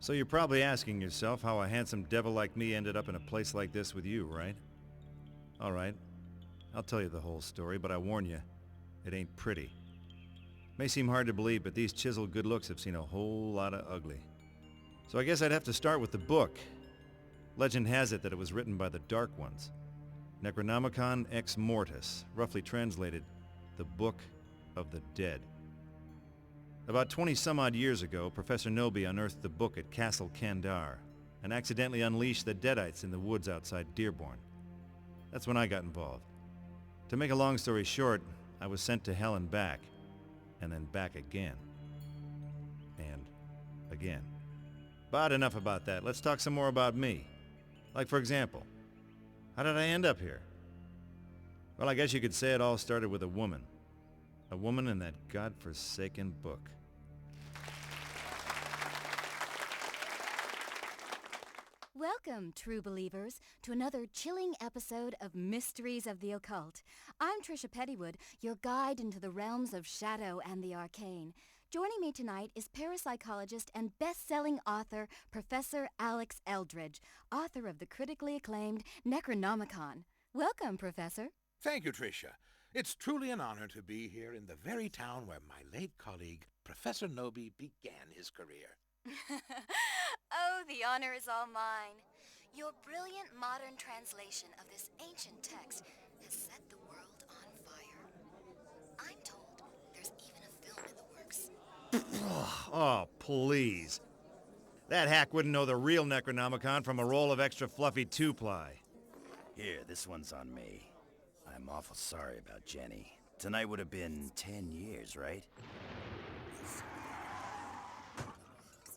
So you're probably asking yourself how a handsome devil like me ended up in a place like this with you, right? Alright, I'll tell you the whole story, but I warn you, it ain't pretty. May seem hard to believe, but these chiseled good looks have seen a whole lot of ugly. So I guess I'd have to start with the book. Legend has it that it was written by the Dark Ones. Necronomicon Ex Mortis, roughly translated, the Book of the Dead. About 20-some-odd years ago, Professor Noby unearthed the book at Castle Kandar and accidentally unleashed the Deadites in the woods outside Dearborn. That's when I got involved. To make a long story short, I was sent to hell and back, and then back again. And again. But enough about that. Let's talk some more about me. Like, for example, how did I end up here? Well, I guess you could say it all started with a woman. A woman in that godforsaken book. Welcome, true believers, to another chilling episode of Mysteries of the Occult. I'm Trisha Pettywood, your guide into the realms of shadow and the arcane. Joining me tonight is parapsychologist and best-selling author Professor Alex Eldridge, author of the critically acclaimed Necronomicon. Welcome, Professor. Thank you, Tricia. It's truly an honor to be here in the very town where my late colleague, Professor Noby, began his career. Oh, the honor is all mine. Your brilliant modern translation of this ancient text has set the world on fire. I'm told there's even a film in the works. Oh, please. That hack wouldn't know the real Necronomicon from a roll of extra fluffy two-ply. Here, this one's on me. I'm awful sorry about Jenny. Tonight would have been 10 years, right?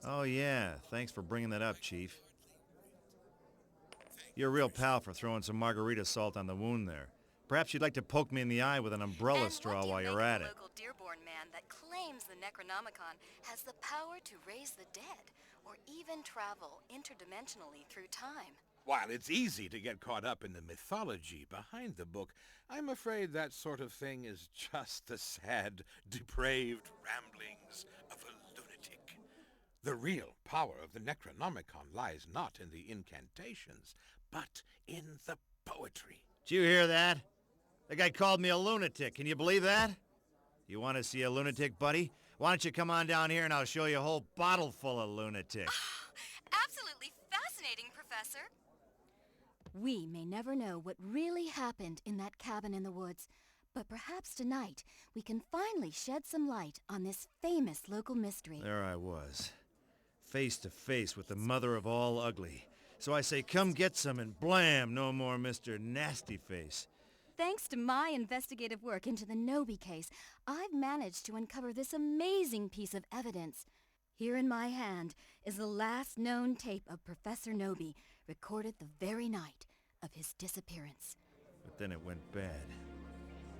Oh yeah, thanks for bringing that up, Chief. You're a real pal for throwing some margarita salt on the wound there. Perhaps you'd like to poke me in the eye with an umbrella straw while you're at it. And what do you make of the local Dearborn man that claims the Necronomicon has the power to raise the dead, or even travel interdimensionally through time? While it's easy to get caught up in the mythology behind the book, I'm afraid that sort of thing is just the sad, depraved ramblings of a lunatic. The real power of the Necronomicon lies not in the incantations, but in the poetry. Did you hear that? The guy called me a lunatic. Can you believe that? You want to see a lunatic, buddy? Why don't you come on down here and I'll show you a whole bottle full of lunatics. Absolutely fascinating, Professor. We may never know what really happened in that cabin in the woods, but perhaps tonight we can finally shed some light on this famous local mystery. There I was, face to face with the mother of all ugly. So I say, come get some, and blam, no more Mr. Nasty Face. Thanks to my investigative work into the Noby case, I've managed to uncover this amazing piece of evidence. Here in my hand is the last known tape of Professor Noby, recorded the very night of his disappearance. But then it went bad.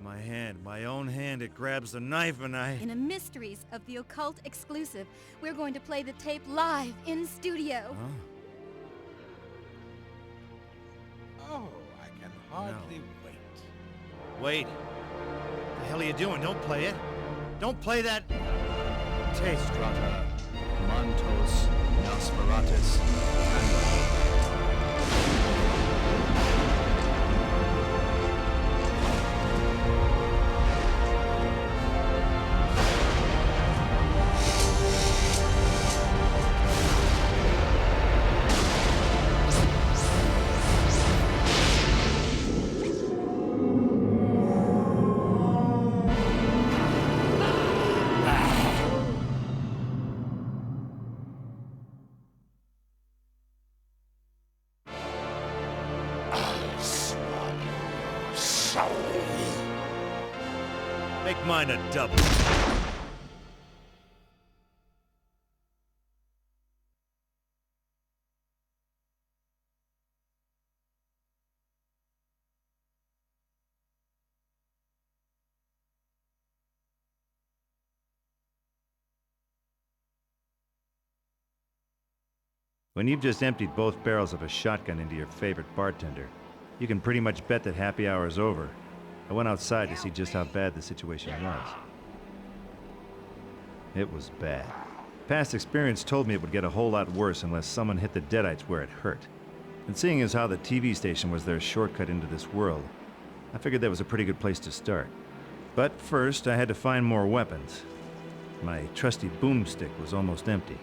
My own hand, it grabs the knife and I... In a Mysteries of the Occult exclusive, we're going to play the tape live in studio. Huh? Oh, I can hardly wait. Wait. What the hell are you doing? Don't play it. Don't play that... tape. Strata, Mantos, Nosferatus, and... Make mine a double. When you've just emptied both barrels of a shotgun into your favorite bartender, you can pretty much bet that happy hour's over. I went outside to see just how bad the situation was. It was bad. Past experience told me it would get a whole lot worse unless someone hit the Deadites where it hurt. And seeing as how the TV station was their shortcut into this world, I figured that was a pretty good place to start. But first, I had to find more weapons. My trusty boomstick was almost empty.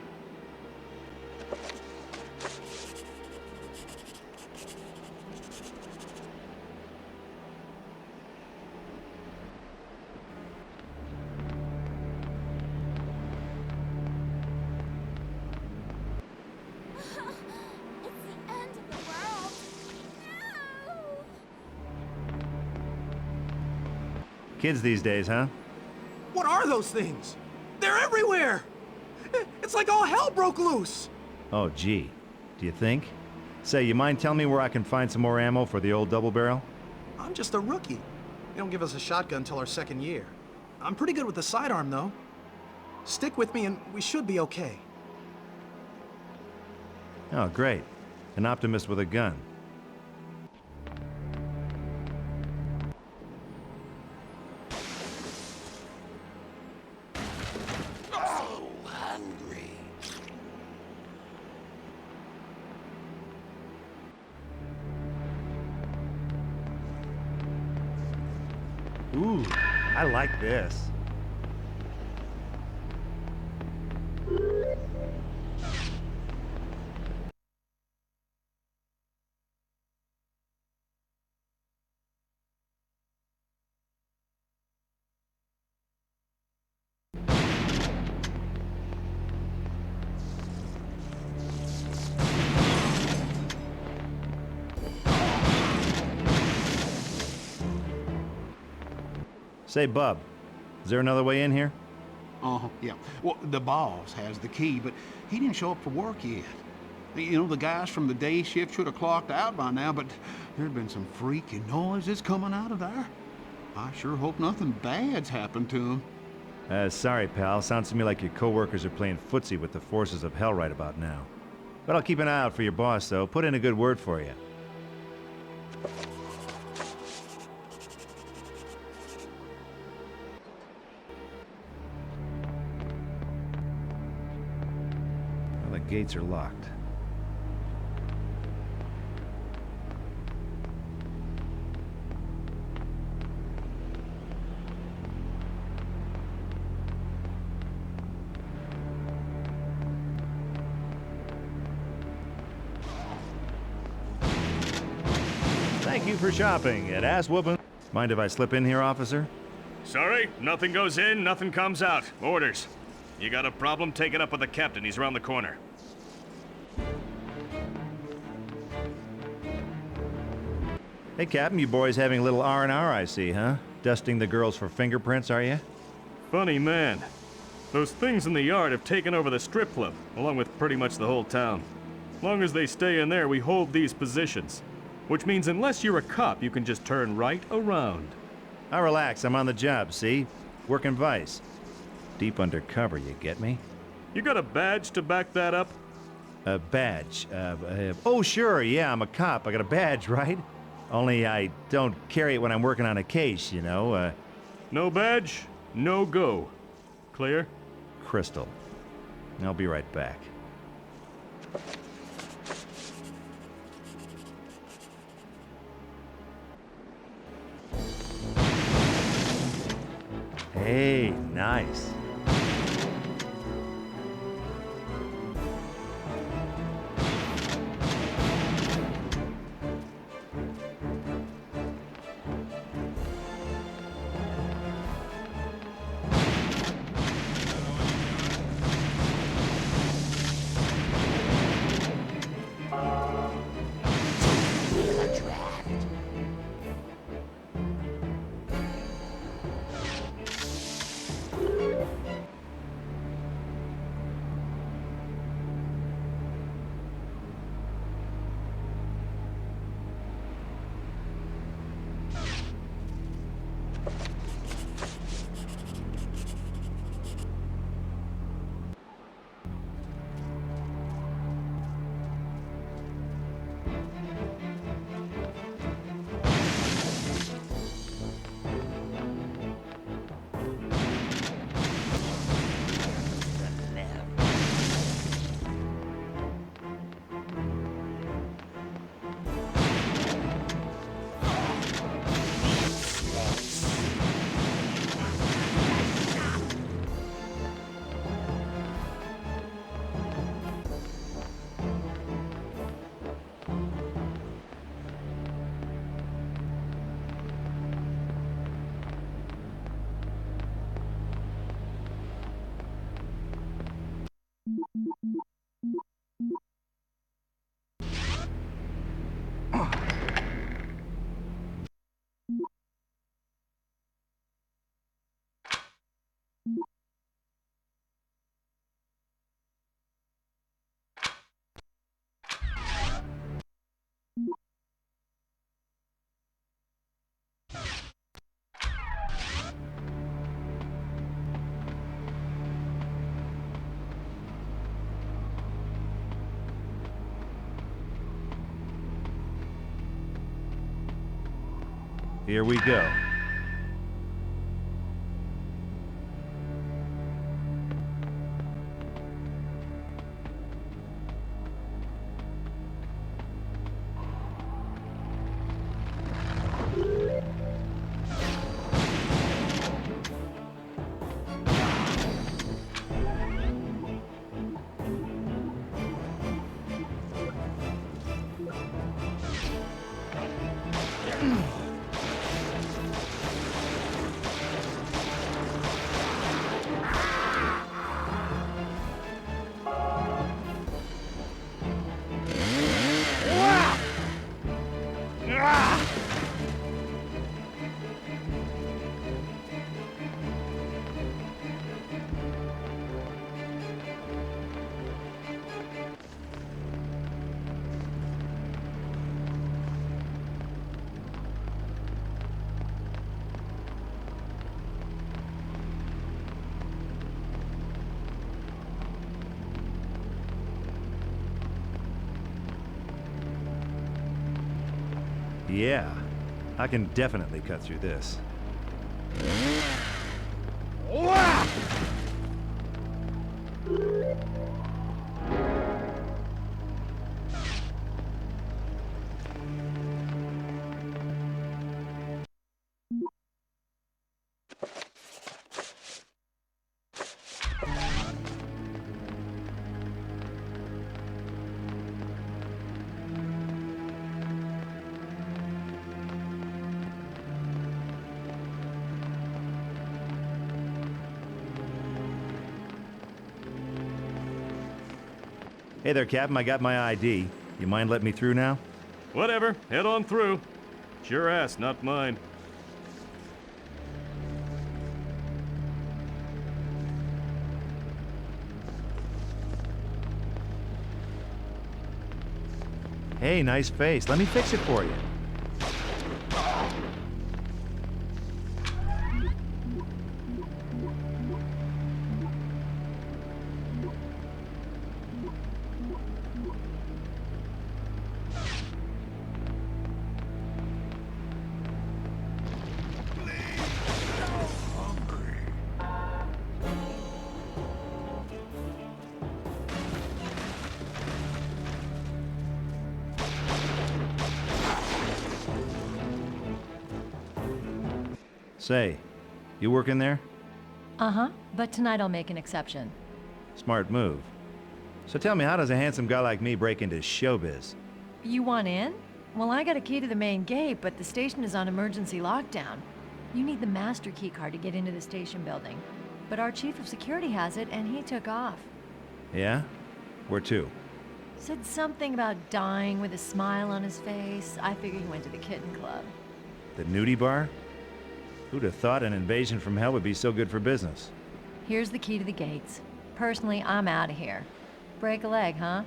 Kids these days, huh? What are those things? They're everywhere! It's like all hell broke loose! Oh, gee. Do you think? Say, you mind telling me where I can find some more ammo for the old double barrel? I'm just a rookie. They don't give us a shotgun until our second year. I'm pretty good with the sidearm, though. Stick with me and we should be okay. Oh, great. An optimist with a gun. Ooh, I like this. Say, Bub, is there another way in here? Yeah. Well, the boss has the key, but he didn't show up for work yet. You know, the guys from the day shift should have clocked out by now, but there'd been some freaky noises coming out of there. I sure hope nothing bad's happened to him. Sorry, pal. Sounds to me like your coworkers are playing footsie with the forces of hell right about now. But I'll keep an eye out for your boss, though. Put in a good word for you. Well, the gates are locked. Thank you for shopping at Ass Whoopin'. Mind if I slip in here, officer? Sorry, nothing goes in, nothing comes out. Orders. You got a problem? Take it up with the captain. He's around the corner. Hey, Captain, you boys having a little R&R, I see, huh? Dusting the girls for fingerprints, are you? Funny man. Those things in the yard have taken over the strip club, along with pretty much the whole town. Long as they stay in there, we hold these positions. Which means unless you're a cop, you can just turn right around. Now relax, I'm on the job, see? Working vice. Deep undercover, you get me? You got a badge to back that up? A badge? Oh, sure, yeah, I'm a cop. I got a badge, right? Only I don't carry it when I'm working on a case, you know, No badge, no go. Clear? Crystal. I'll be right back. Hey, nice. Here we go. Yeah, I can definitely cut through this. Hey there, Captain. I got my ID. You mind letting me through now? Whatever, head on through. It's your ass, not mine. Hey, nice face. Let me fix it for you. Say, you work in there? Uh-huh, but tonight I'll make an exception. Smart move. So tell me, how does a handsome guy like me break into showbiz? You want in? Well, I got a key to the main gate, but the station is on emergency lockdown. You need the master key card to get into the station building. But our chief of security has it, and he took off. Yeah? Where to? Said something about dying with a smile on his face. I figure he went to the kitten club. The nudie bar? Who'd have thought an invasion from hell would be so good for business? Here's the key to the gates. Personally, I'm out of here. Break a leg, huh?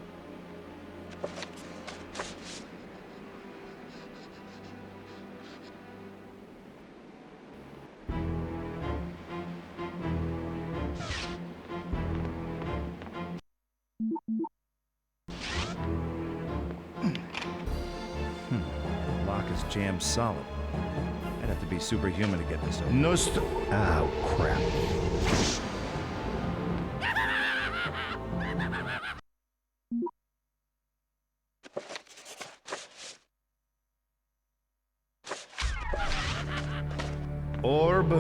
Lock is jammed solid. I'd have to be superhuman to get this open. Oh, crap. Orb.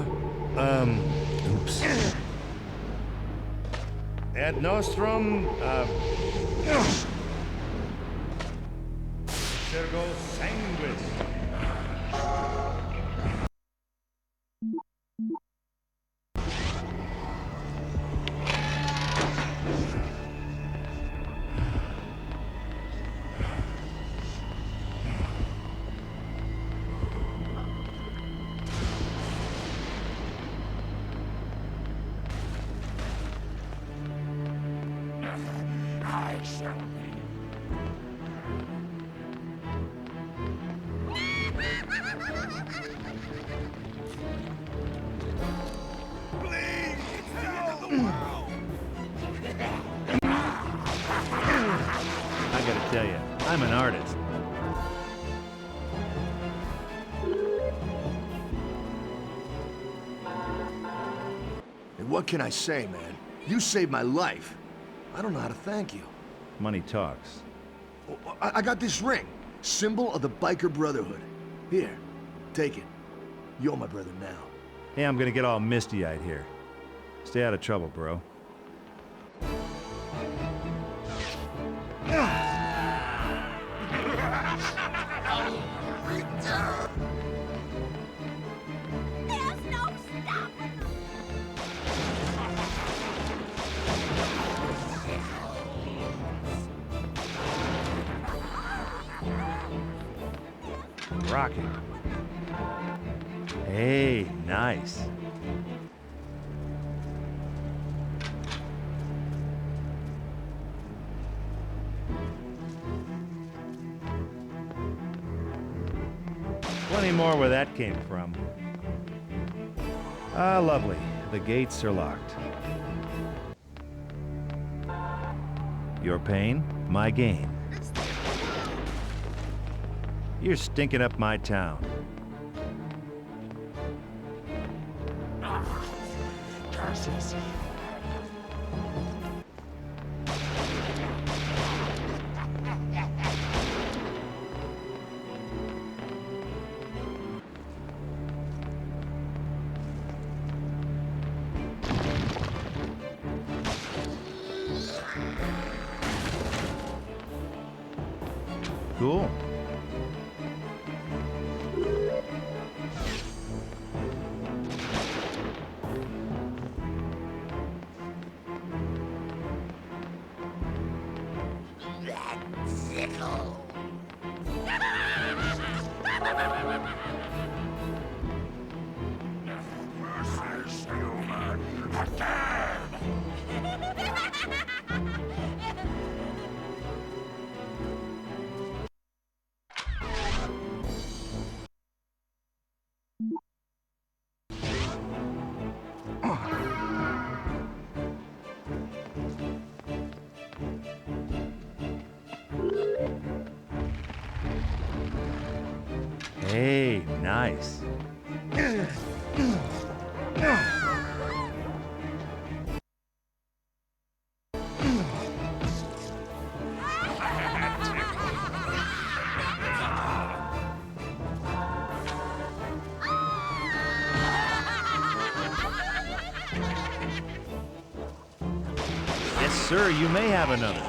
Oops. Ad nostrum. Sergo sanguis. I gotta tell you, I'm an artist. And what can I say, man? You saved my life. I don't know how to thank you. Money talks. Oh, I got this ring. Symbol of the Biker Brotherhood. Here, take it. You're my brother now. Hey, I'm gonna get all misty-eyed here. Stay out of trouble, bro. There's no stopping them. Rocking. Hey, nice. Plenty more where that came from. Ah, lovely. The gates are locked. Your pain, my gain. You're stinking up my town. Cool. Hey, nice. Yes, sir, you may have another.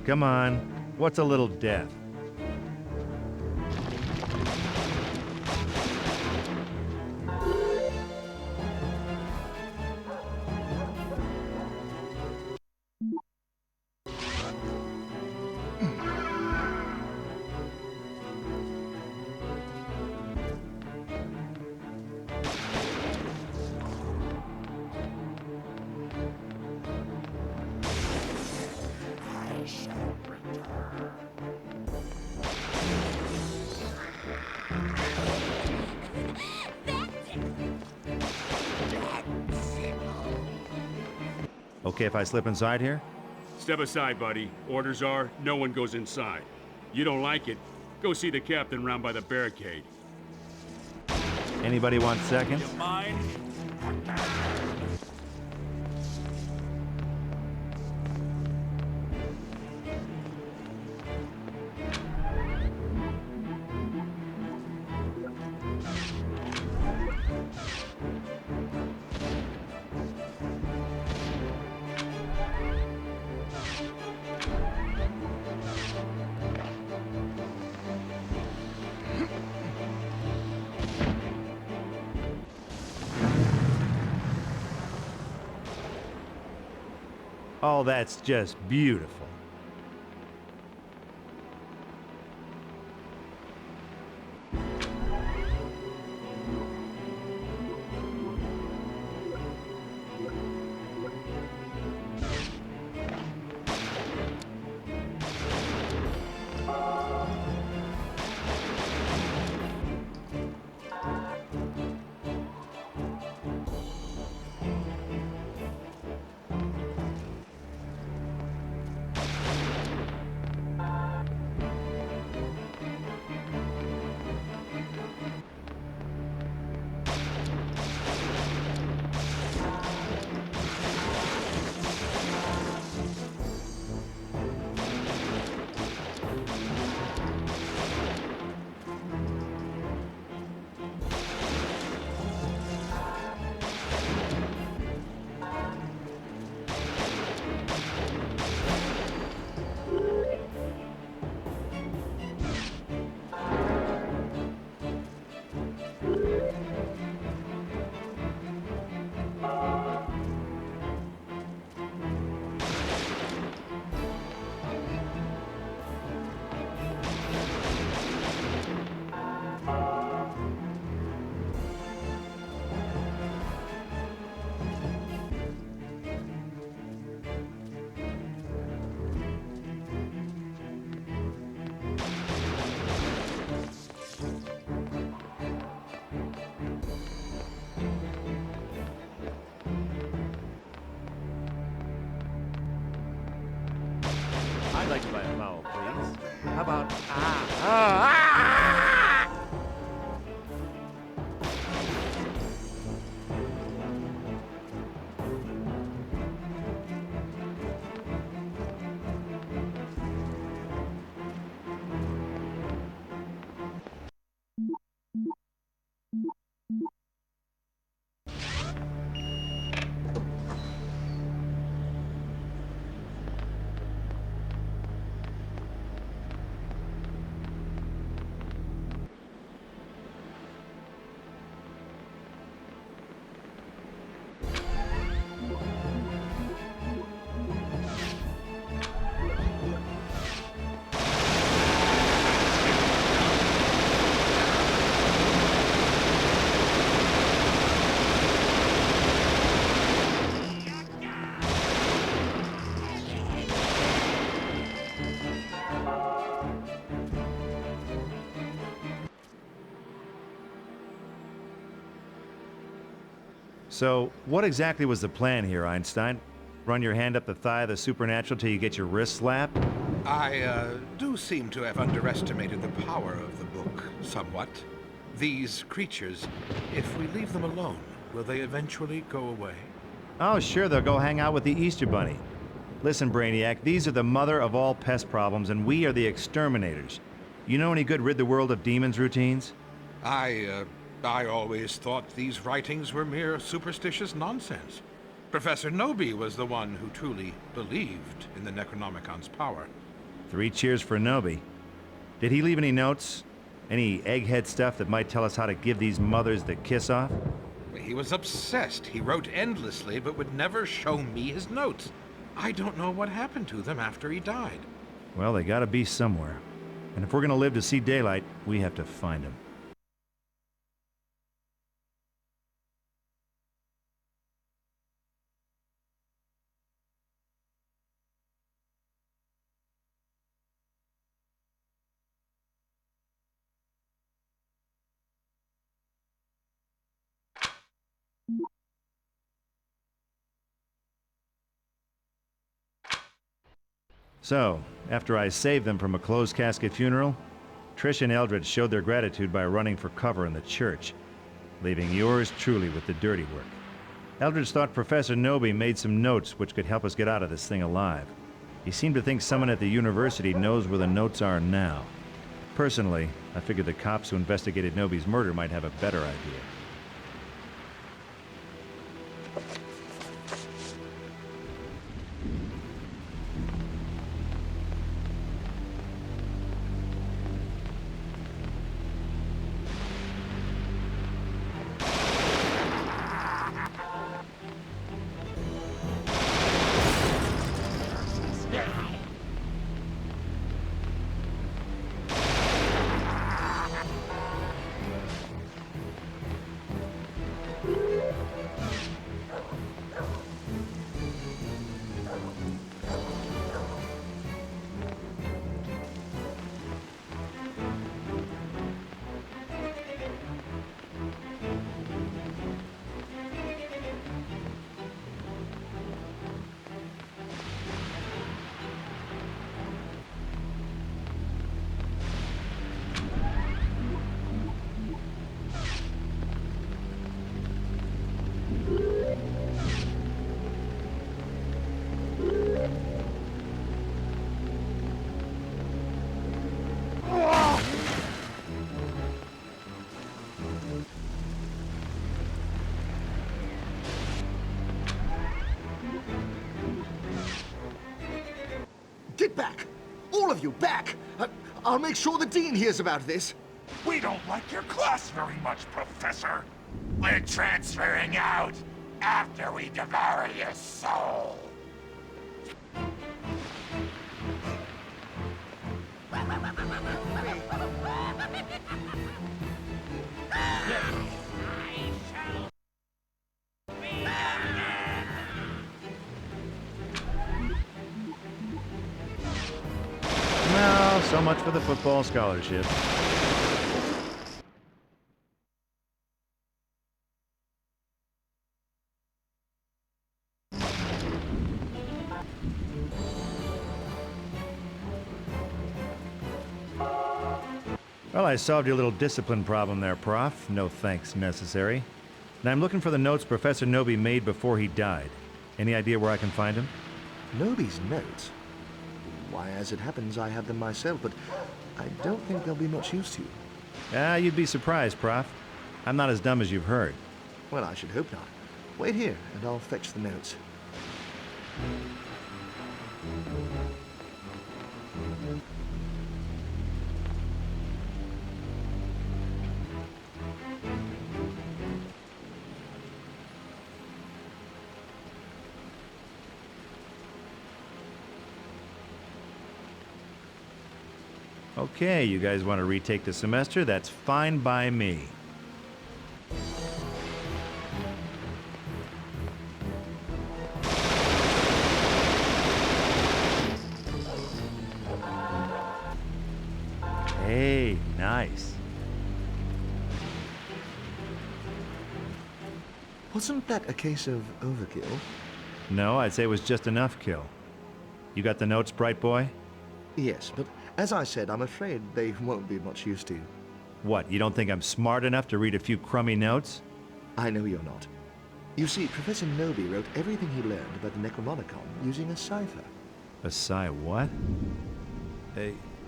Come on, what's a little death? Okay if I slip inside here? Step aside, buddy. Orders are, no one goes inside. You don't like it, go see the captain round by the barricade. Anybody want seconds? You mind? Oh, that's just beautiful. I'd like to buy a vowel, please. How about So, what exactly was the plan here, Einstein? Run your hand up the thigh of the supernatural till you get your wrist slapped? I do seem to have underestimated the power of the book somewhat. These creatures, if we leave them alone, will they eventually go away? Oh, sure, they'll go hang out with the Easter Bunny. Listen, Brainiac, these are the mother of all pest problems, and we are the exterminators. You know any good rid the world of demons routines? I always thought these writings were mere superstitious nonsense. Professor Nobi was the one who truly believed in the Necronomicon's power. 3 cheers for Nobi. Did he leave any notes? Any egghead stuff that might tell us how to give these mothers the kiss off? He was obsessed. He wrote endlessly, but would never show me his notes. I don't know what happened to them after he died. Well, they gotta be somewhere. And if we're gonna live to see daylight, we have to find them. So, after I saved them from a closed casket funeral, Trish and Eldred showed their gratitude by running for cover in the church, leaving yours truly with the dirty work. Eldridge thought Professor Nobi made some notes which could help us get out of this thing alive. He seemed to think someone at the university knows where the notes are now. Personally, I figured the cops who investigated Nobi's murder might have a better idea. back. All of you, back! I'll make sure the Dean hears about this. We don't like your class very much, Professor. We're transferring out after we devour your soul. Well, so much for the football scholarship. Well, I solved your little discipline problem there, Prof. No thanks necessary. And I'm looking for the notes Professor Nobi made before he died. Any idea where I can find them? Nobi's notes? Why, as it happens, I have them myself, but I don't think they'll be much use to you. Ah, you'd be surprised, Prof. I'm not as dumb as you've heard. Well, I should hope not. Wait here, and I'll fetch the notes. Okay, you guys want to retake the semester? That's fine by me. Hey, nice. Wasn't that a case of overkill? No, I'd say it was just enough kill. You got the notes, Bright Boy? Yes, but as I said, I'm afraid they won't be much use to you. What, you don't think I'm smart enough to read a few crummy notes? I know you're not. You see, Professor Nobi wrote everything he learned about the Necronomicon using a cipher. A what?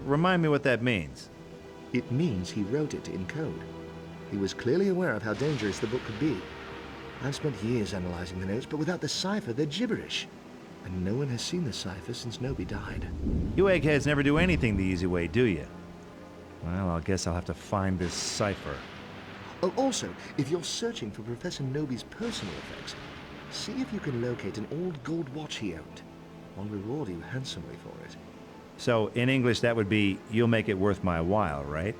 Remind me what that means. It means he wrote it in code. He was clearly aware of how dangerous the book could be. I've spent years analyzing the notes, but without the cipher, they're gibberish. And no one has seen the cipher since Nobi died. You eggheads never do anything the easy way, do you? Well, I guess I'll have to find this cipher. Oh, also, if you're searching for Professor Nobi's personal effects, see if you can locate an old gold watch he owned. I'll reward you handsomely for it. So, in English, that would be, you'll make it worth my while, right?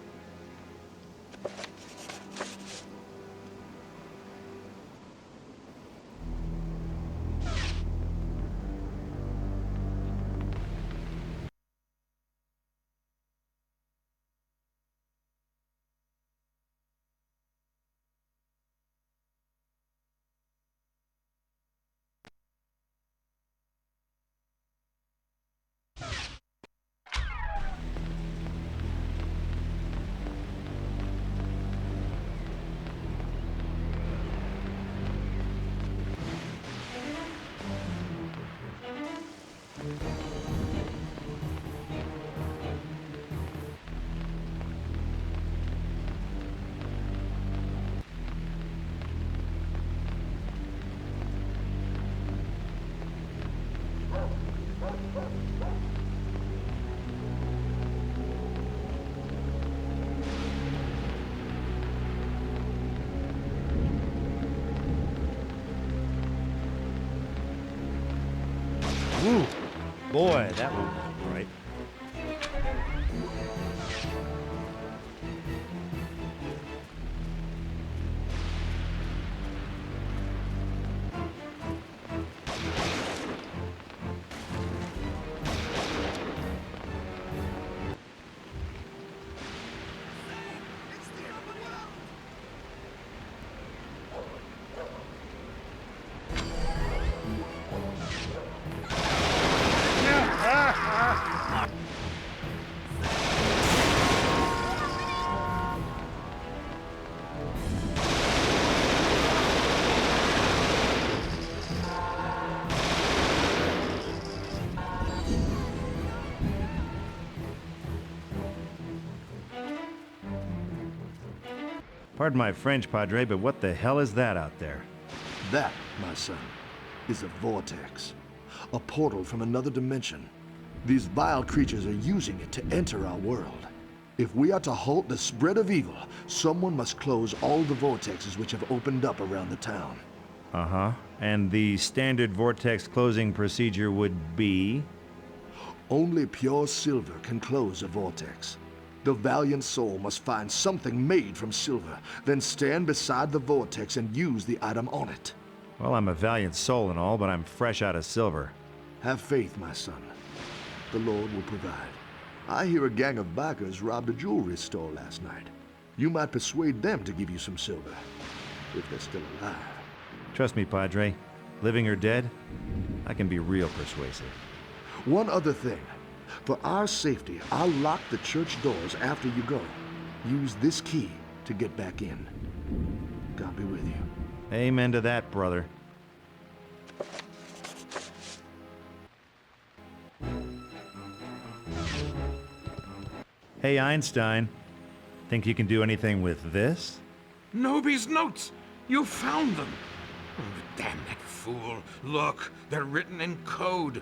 Woo! Boy, that one was bright. Pardon my French, Padre, but what the hell is that out there? That, my son, is a vortex. A portal from another dimension. These vile creatures are using it to enter our world. If we are to halt the spread of evil, someone must close all the vortexes which have opened up around the town. Uh-huh. And the standard vortex closing procedure would be? Only pure silver can close a vortex. The valiant soul must find something made from silver, then stand beside the vortex and use the item on it. Well, I'm a valiant soul and all, but I'm fresh out of silver. Have faith, my son. The Lord will provide. I hear a gang of bikers robbed a jewelry store last night. You might persuade them to give you some silver, if they're still alive. Trust me, Padre. Living or dead, I can be real persuasive. One other thing. For our safety, I'll lock the church doors after you go. Use this key to get back in. God be with you. Amen to that, brother. Hey, Einstein. Think you can do anything with this? Noby's notes! You found them! Oh, damn that fool. Look, they're written in code.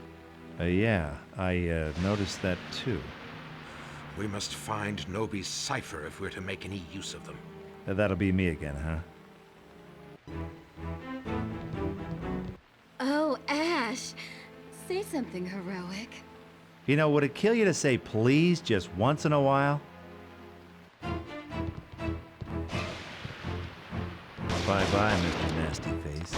Yeah, I noticed that too. We must find Noby's cipher if we're to make any use of them. That'll be me again, huh? Oh, Ash. Say something heroic. You know, would it kill you to say please just once in a while? Bye-bye, Mr. Nasty Face.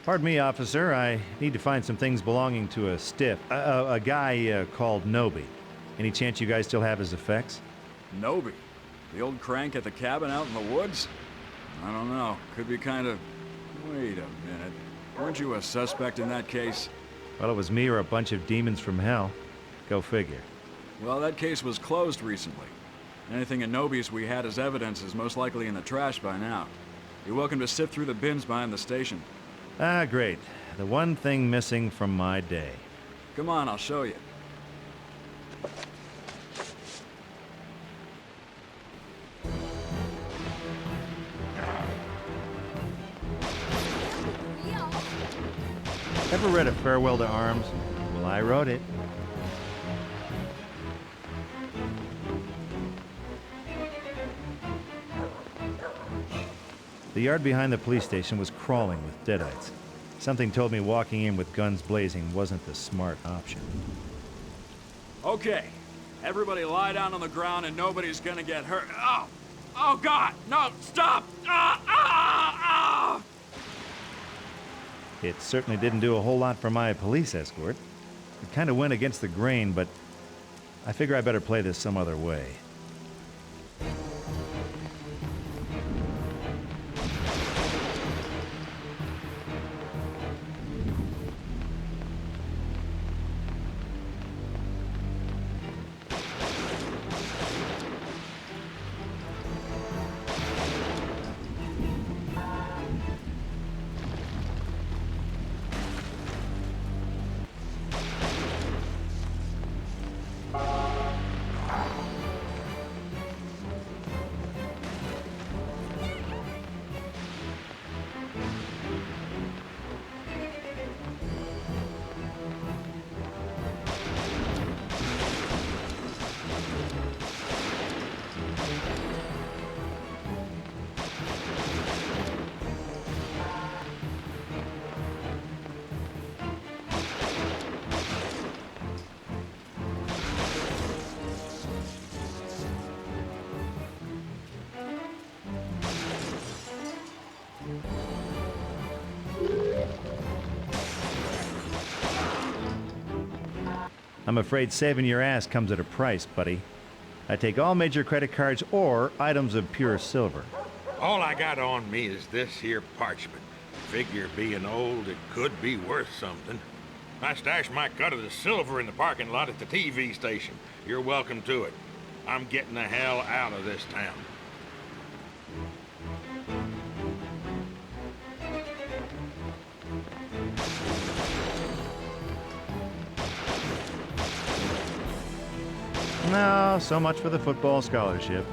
Pardon me, officer. I need to find some things belonging to a stiff. A guy called Noby. Any chance you guys still have his effects? Noby? The old crank at the cabin out in the woods? I don't know. Could be kind of... Wait a minute. Weren't you a suspect in that case? Well, it was me or a bunch of demons from hell. Go figure. Well, that case was closed recently. Anything in Noby's we had as evidence is most likely in the trash by now. You're welcome to sift through the bins behind the station. Ah, great. The one thing missing from my day. Come on, I'll show you. Ever read A Farewell to Arms? Well, I wrote it. The yard behind the police station was crawling with deadites. Something told me walking in with guns blazing wasn't the smart option. Okay, everybody lie down on the ground and nobody's gonna get hurt. Oh! Oh God! No! Stop! It certainly didn't do a whole lot for my police escort. It kind of went against the grain, but I figure I better play this some other way. I'm afraid saving your ass comes at a price, buddy. I take all major credit cards or items of pure silver. All I got on me is this here parchment. Figure being old, it could be worth something. I stashed my cut of the silver in the parking lot at the TV station. You're welcome to it. I'm getting the hell out of this town. No, so much for the football scholarship.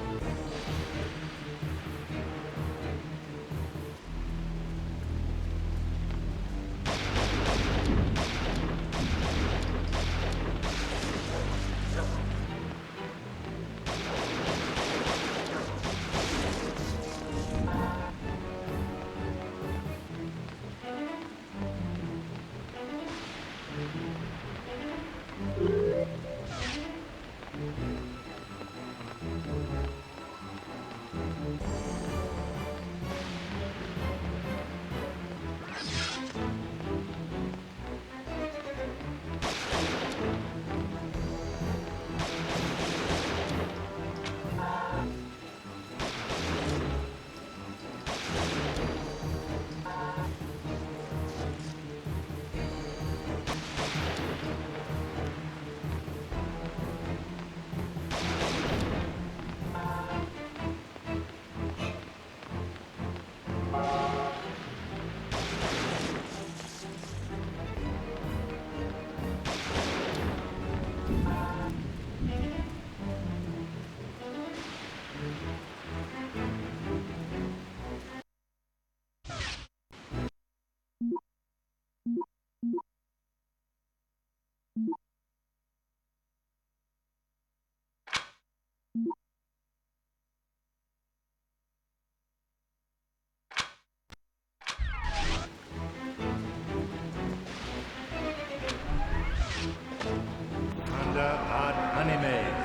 Ad animes.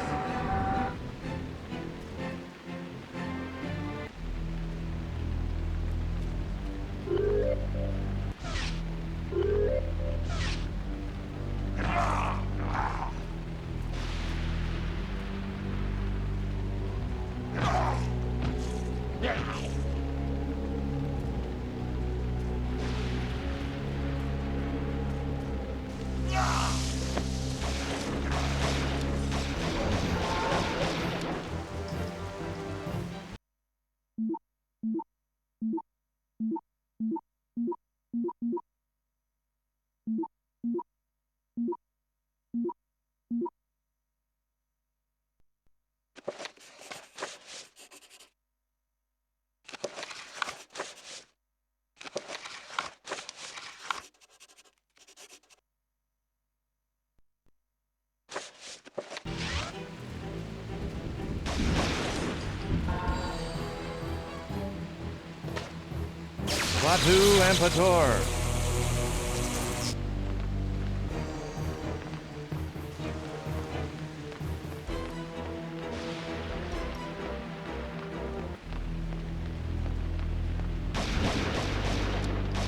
Batu and Pator.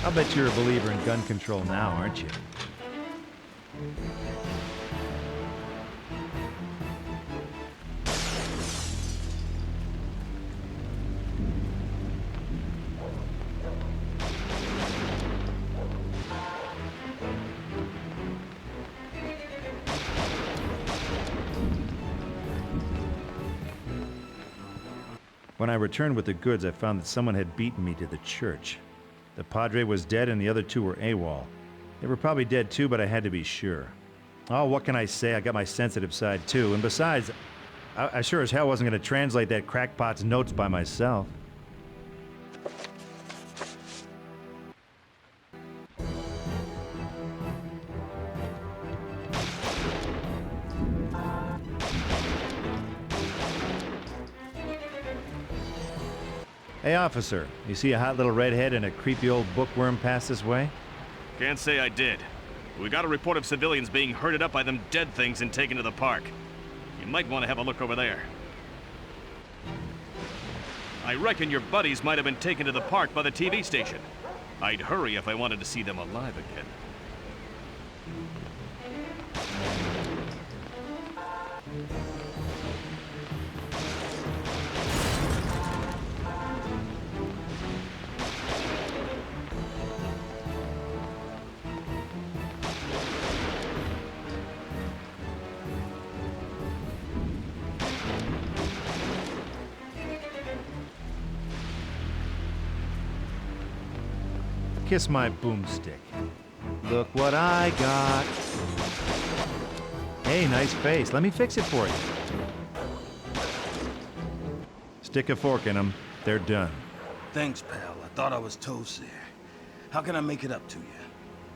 I'll bet you're a believer in gun control now, aren't you? When I returned with the goods, I found that someone had beaten me to the church. The Padre was dead and the other two were AWOL. They were probably dead too, but I had to be sure. Oh, what can I say? I got my sensitive side too. And besides, I sure as hell wasn't going to translate that crackpot's notes by myself. Hey, officer, you see a hot little redhead and a creepy old bookworm pass this way? Can't say I did. We got a report of civilians being herded up by them dead things and taken to the park. You might want to have a look over there. I reckon your buddies might have been taken to the park by the TV station. I'd hurry if I wanted to see them alive again. Kiss my boomstick. Look what I got. Hey, nice face. Let me fix it for you. Stick a fork in them. They're done. Thanks, pal. I thought I was toast there. How can I make it up to you?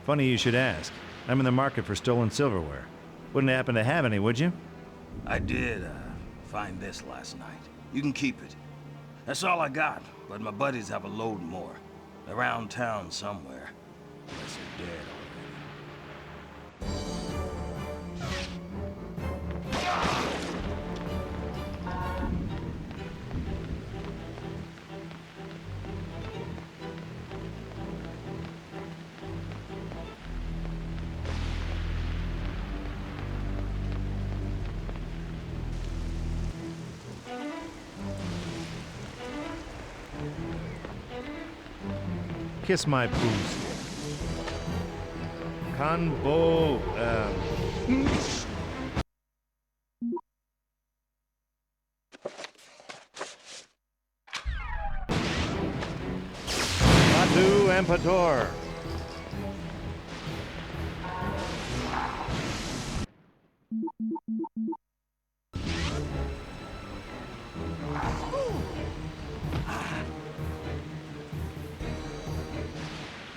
Funny you should ask. I'm in the market for stolen silverware. Wouldn't happen to have any, would you? I did, find this last night. You can keep it. That's all I got, but my buddies have a load more. Around town somewhere. Unless they're dead Kiss my boomstick. Convo. Batu Ampator.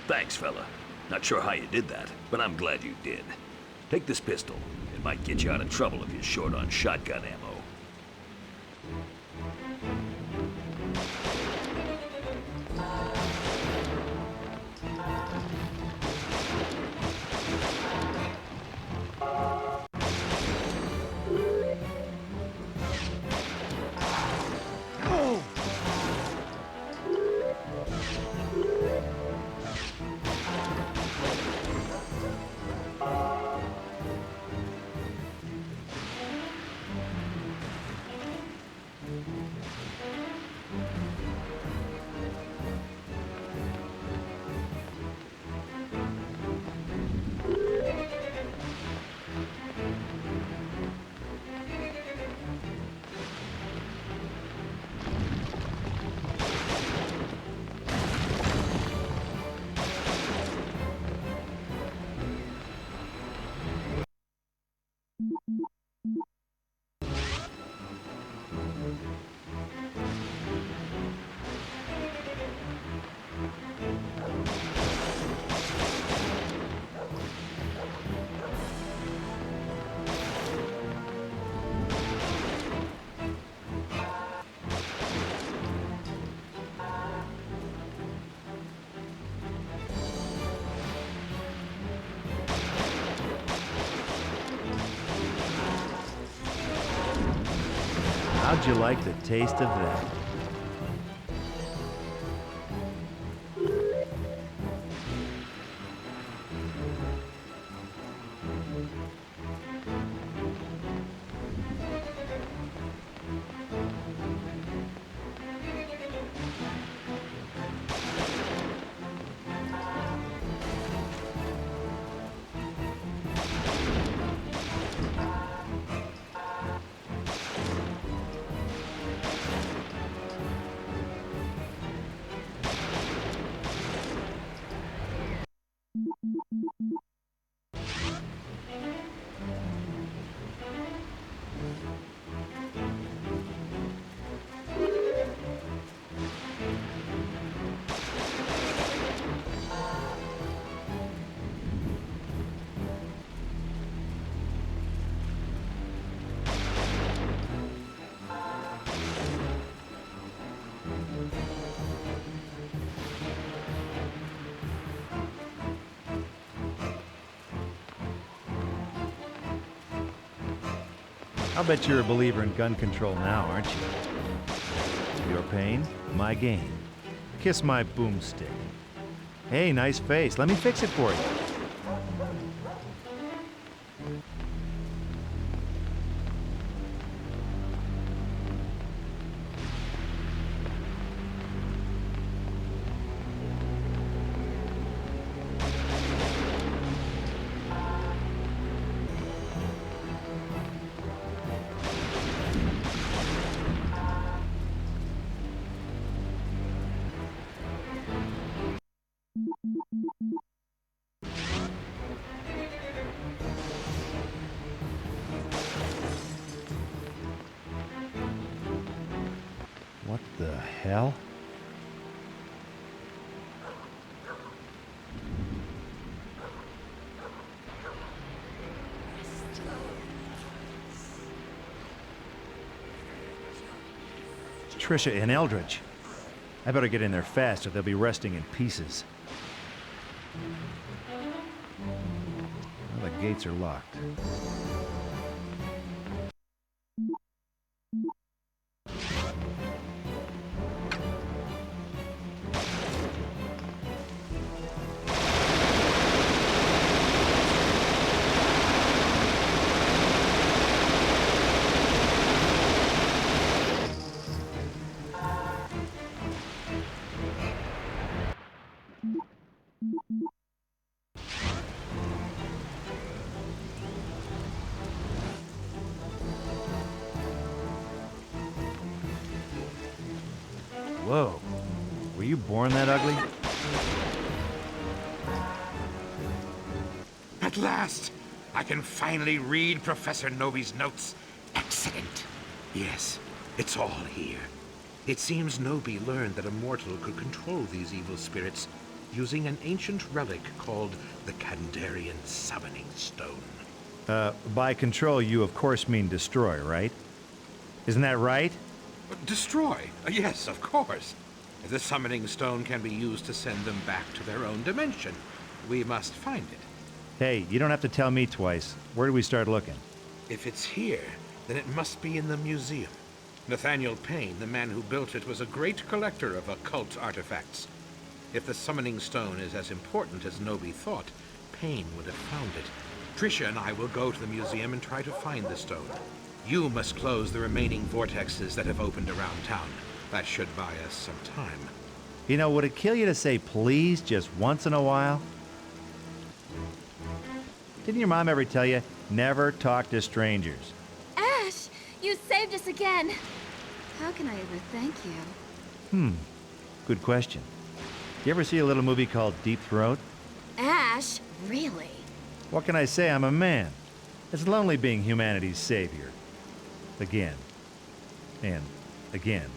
Thanks, fella. Not sure how you did that, but I'm glad you did. Take this pistol. It might get you out of trouble if you're short on shotgun ammo. How'd you like the taste of that? I'll bet you're a believer in gun control now, aren't you? Your pain, my gain. Kiss my boomstick. Hey, nice face. Let me fix it for you. hell? Trisha and Eldridge. I better get in there fast or they'll be resting in pieces. Well, the gates are locked. Whoa. Were you born that ugly? At last! I can finally read Professor Novi's notes. Excellent. Yes, it's all here. It seems Novi learned that a mortal could control these evil spirits using an ancient relic called the Kandarian Summoning Stone. By control, you of course mean destroy, right? Isn't that right? Destroy? Yes, of course. The summoning stone can be used to send them back to their own dimension. We must find it. Hey, you don't have to tell me twice. Where do we start looking? If it's here, then it must be in the museum. Nathaniel Payne, the man who built it, was a great collector of occult artifacts. If the summoning stone is as important as Novi thought, Payne would have found it. Trisha and I will go to the museum and try to find the stone. You must close the remaining vortexes that have opened around town. That should buy us some time. You know, would it kill you to say please just once in a while? Didn't your mom ever tell you, never talk to strangers? Ash, you saved us again. How can I ever thank you? Good question. You ever see a little movie called Deep Throat? Ash, really? What can I say? I'm a man. It's lonely being humanity's savior. Again. And again.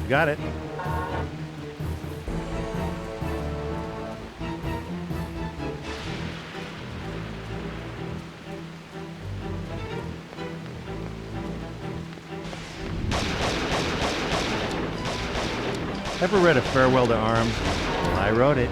Got it. Ever read A Farewell to Arms? I wrote it.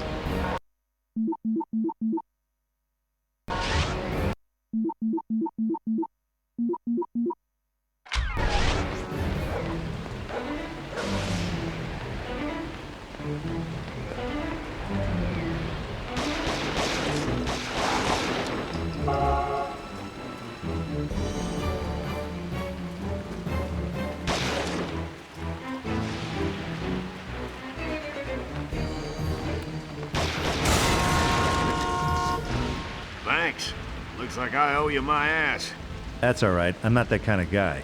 Thanks. Looks like I owe you my ass. That's all right. I'm not that kind of guy.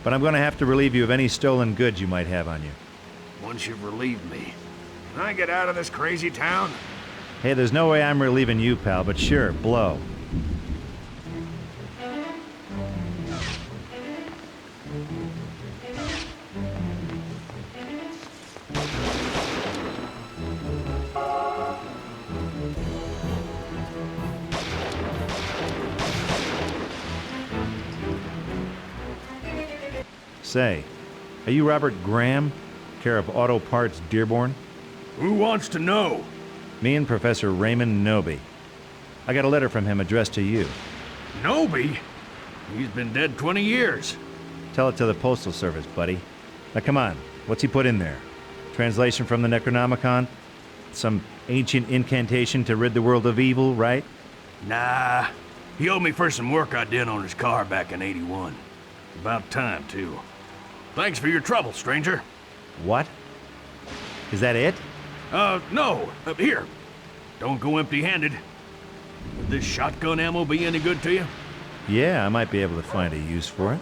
But I'm going to have to relieve you of any stolen goods you might have on you. Once you've relieved me, can I get out of this crazy town? Hey, there's no way I'm relieving you, pal, but sure, blow. Say, are you Robert Graham, care of Auto Parts Dearborn? Who wants to know? Me and Professor Raymond Noby. I got a letter from him addressed to you. Noby? He's been dead 20 years. Tell it to the Postal Service, buddy. Now come on, what's he put in there? Translation from the Necronomicon? Some ancient incantation to rid the world of evil, right? Nah. He owed me for some work I did on his car back in '81. About time, too. Thanks for your trouble, stranger. What? Is that it? No. Here. Don't go empty-handed. Would this shotgun ammo be any good to you? Yeah, I might be able to find a use for it.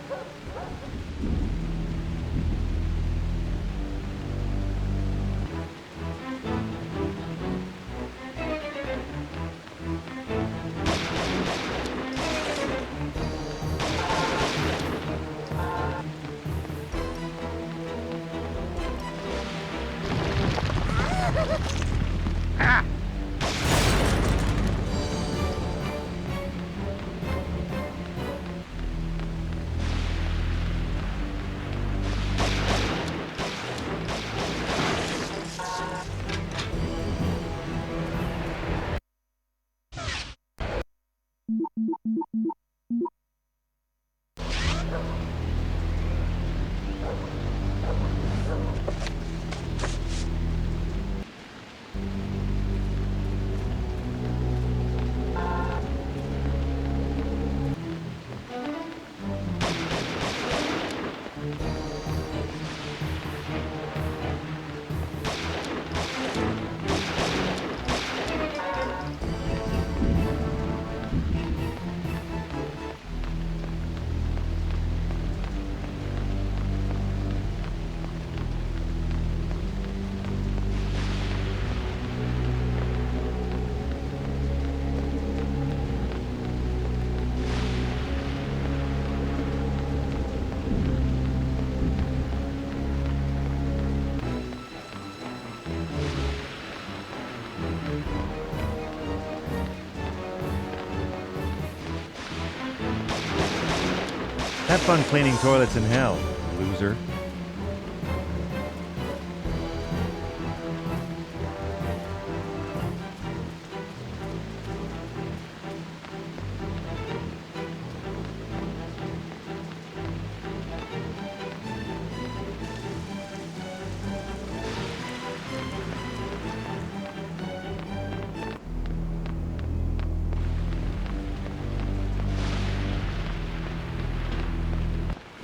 Have fun cleaning toilets in hell, loser.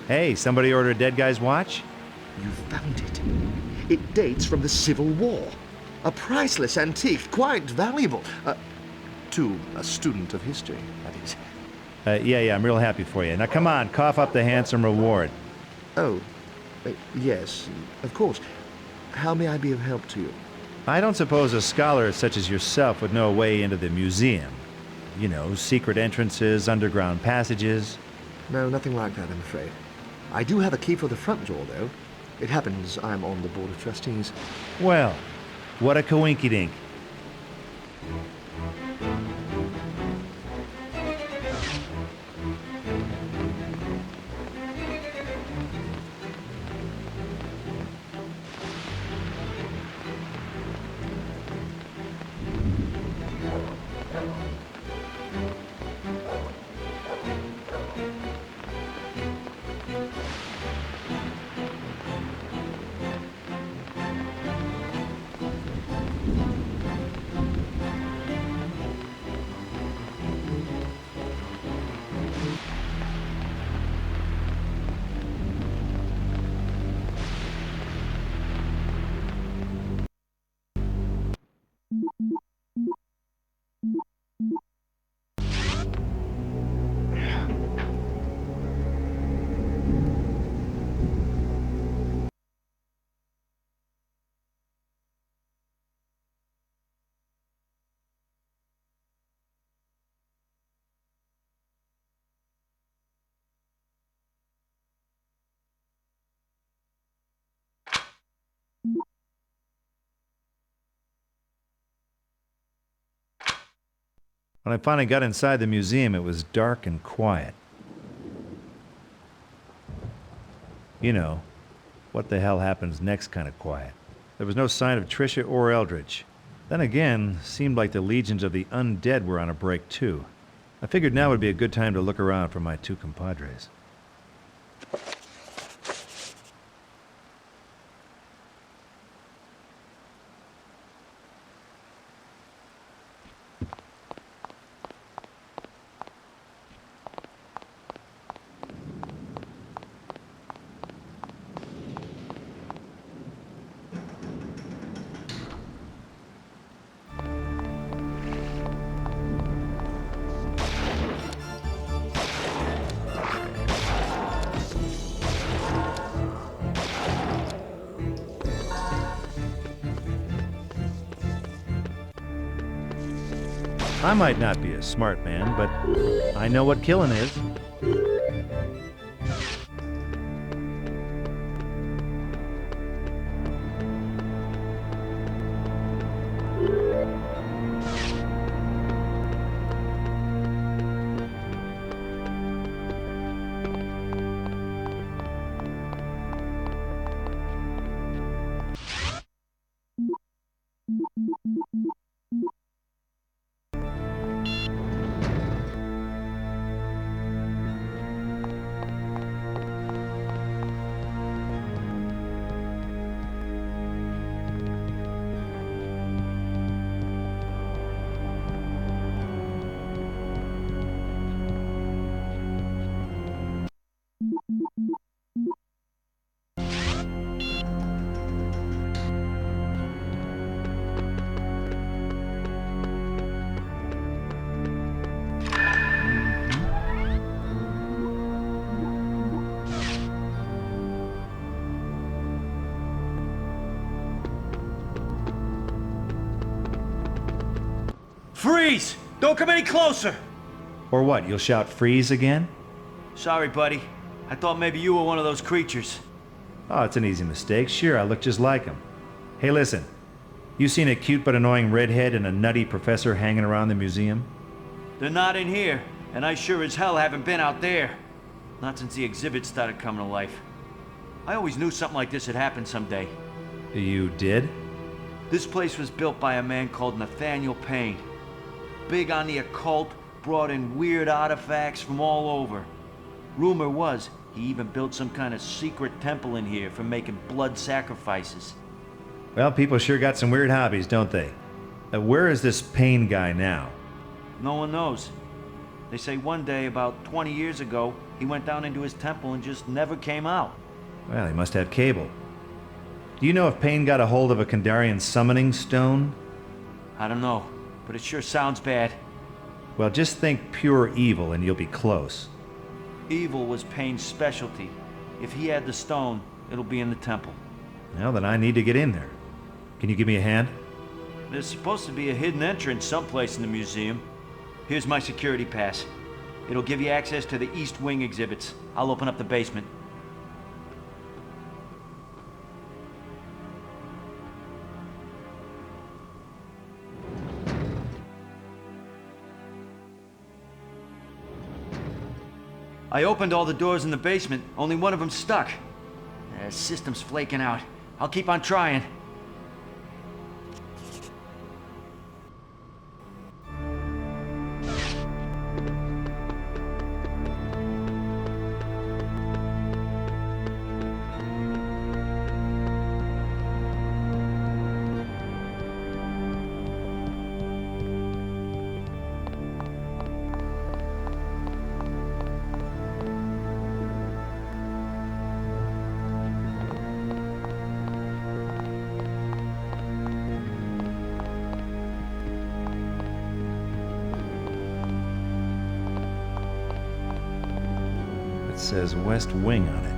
Hey, somebody order a dead guy's watch? You found it. It dates from the Civil War. A priceless antique, quite valuable. To a student of history, that is. Yeah, I'm real happy for you. Now come on, cough up the handsome reward. Oh, yes, of course. How may I be of help to you? I don't suppose a scholar such as yourself would know a way into the museum. You know, secret entrances, underground passages. No, nothing like that, I'm afraid. I do have a key for the front door, though. It happens I'm on the Board of Trustees. Well, what a coinkydink. When I finally got inside the museum, it was dark and quiet. You know, what the hell happens next kind of quiet. There was no sign of Tricia or Eldridge. Then again, seemed like the legions of the undead were on a break too. I figured now would be a good time to look around for my two compadres. I might not be a smart man, but I know what killing is. Freeze! Don't come any closer! Or what, you'll shout freeze again? Sorry, buddy. I thought maybe you were one of those creatures. Oh, it's an easy mistake. Sure, I look just like him. Hey, listen. You seen a cute but annoying redhead and a nutty professor hanging around the museum? They're not in here, and I sure as hell haven't been out there. Not since the exhibit started coming to life. I always knew something like this would happen someday. You did? This place was built by a man called Nathaniel Payne. Big on the occult, brought in weird artifacts from all over. Rumor was he even built some kind of secret temple in here for making blood sacrifices. Well, people sure got some weird hobbies, don't they? Where is this Payne guy now? No one knows. They say one day, about 20 years ago, he went down into his temple and just never came out. Well, he must have cable. Do you know if Payne got a hold of a Kandarian summoning stone? I don't know, but it sure sounds bad. Well, just think pure evil and you'll be close. Evil was Payne's specialty. If he had the stone, it'll be in the temple. Well, then I need to get in there. Can you give me a hand? There's supposed to be a hidden entrance someplace in the museum. Here's my security pass. It'll give you access to the East Wing exhibits. I'll open up the basement. I opened all the doors in the basement, only one of them stuck. The system's flaking out. I'll keep on trying. It says West Wing on it.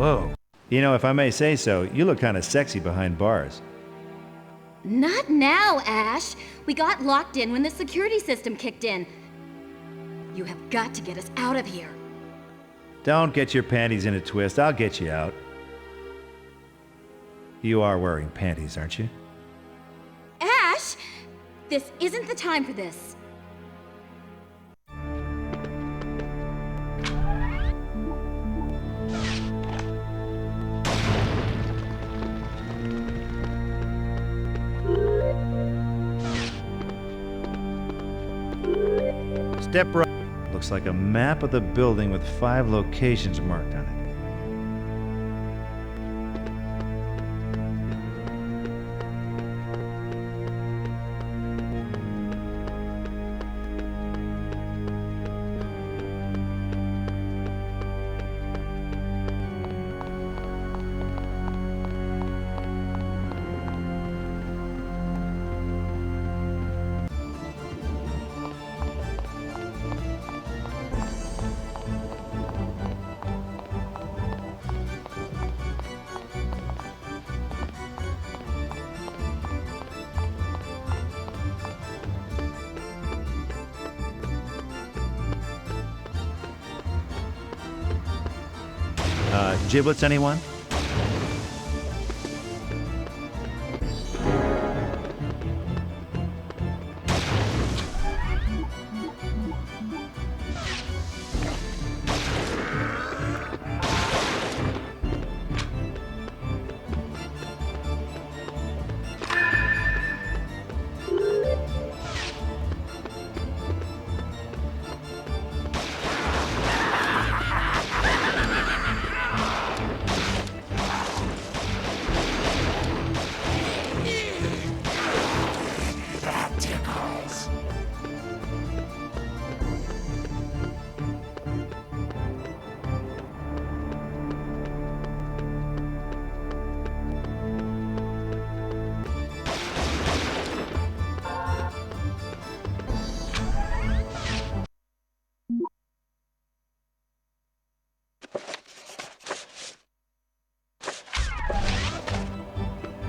Whoa. You know, if I may say so, you look kind of sexy behind bars. Not now, Ash. We got locked in when the security system kicked in. You have got to get us out of here. Don't get your panties in a twist. I'll get you out. You are wearing panties, aren't you? Ash! This isn't the time for this. Step right. Looks like a map of the building with 5 locations marked on it. Giblets, anyone?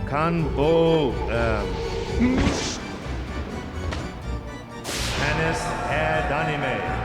Kanbo, Canis ad anime.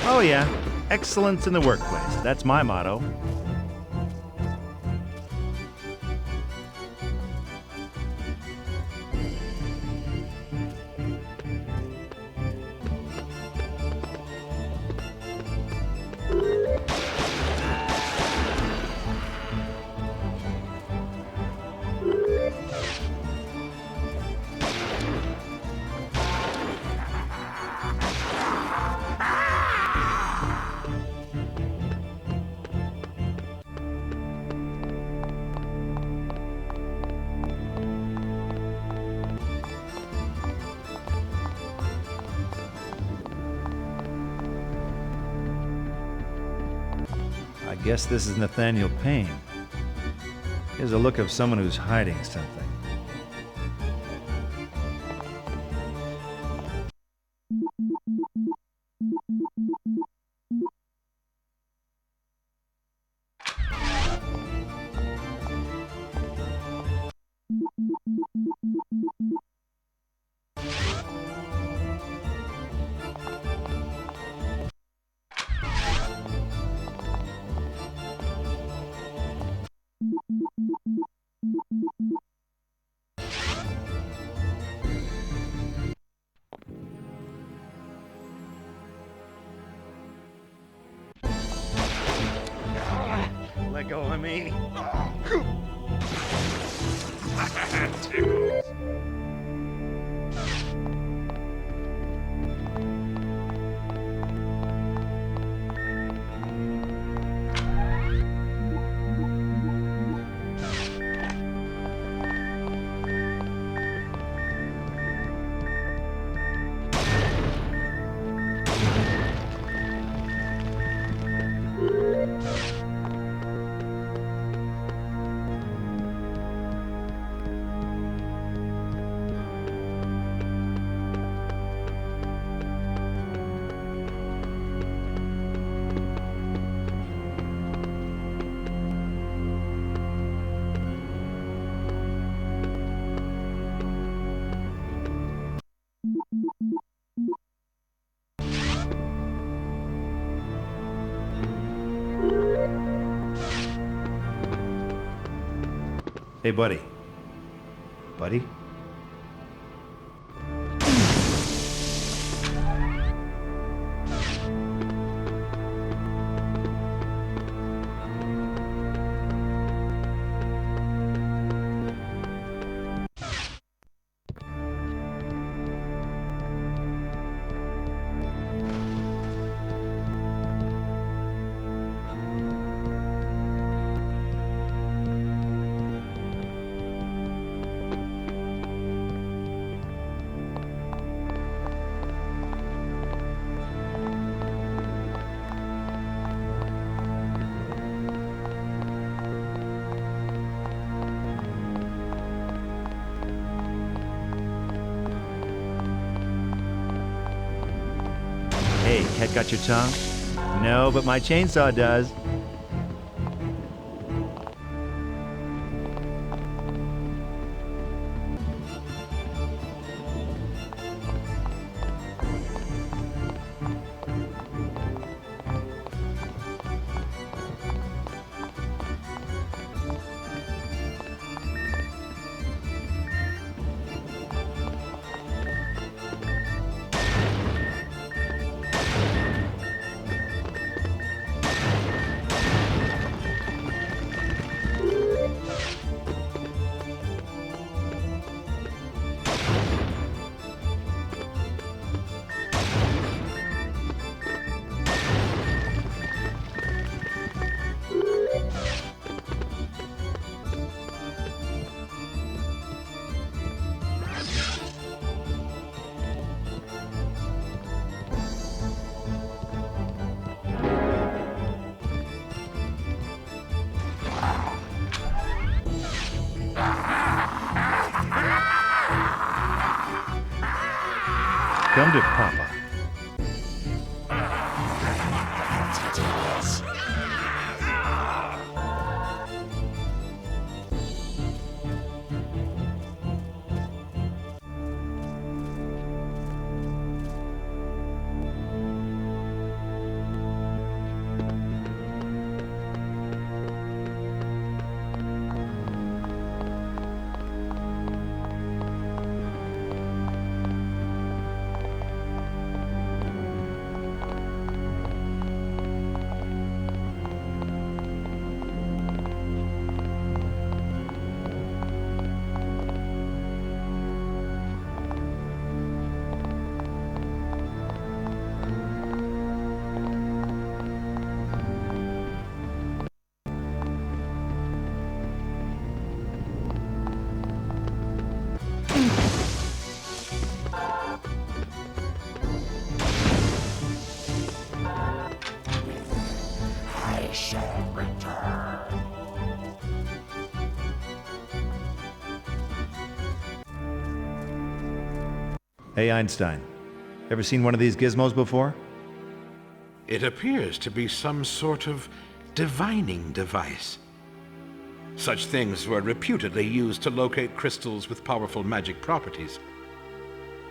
Oh yeah, excellence in the workplace. That's my motto. Guess this is Nathaniel Payne. He has a look of someone who's hiding something. Let go of me. Tickles. Hey, buddy. Buddy? Hey, cat got your tongue? No, but my chainsaw does. Come to Papa. Hey, Einstein. Ever seen one of these gizmos before? It appears to be some sort of divining device. Such things were reputedly used to locate crystals with powerful magic properties.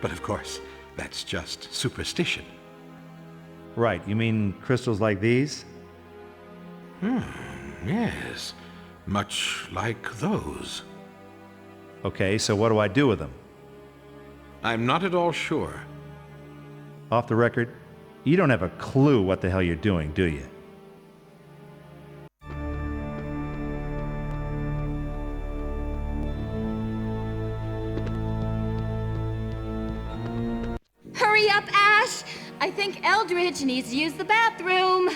But of course, that's just superstition. Right, you mean crystals like these? Yes. Much like those. Okay, so what do I do with them? I'm not at all sure. Off the record, you don't have a clue what the hell you're doing, do you? Hurry up, Ash! I think Eldridge needs to use the bathroom.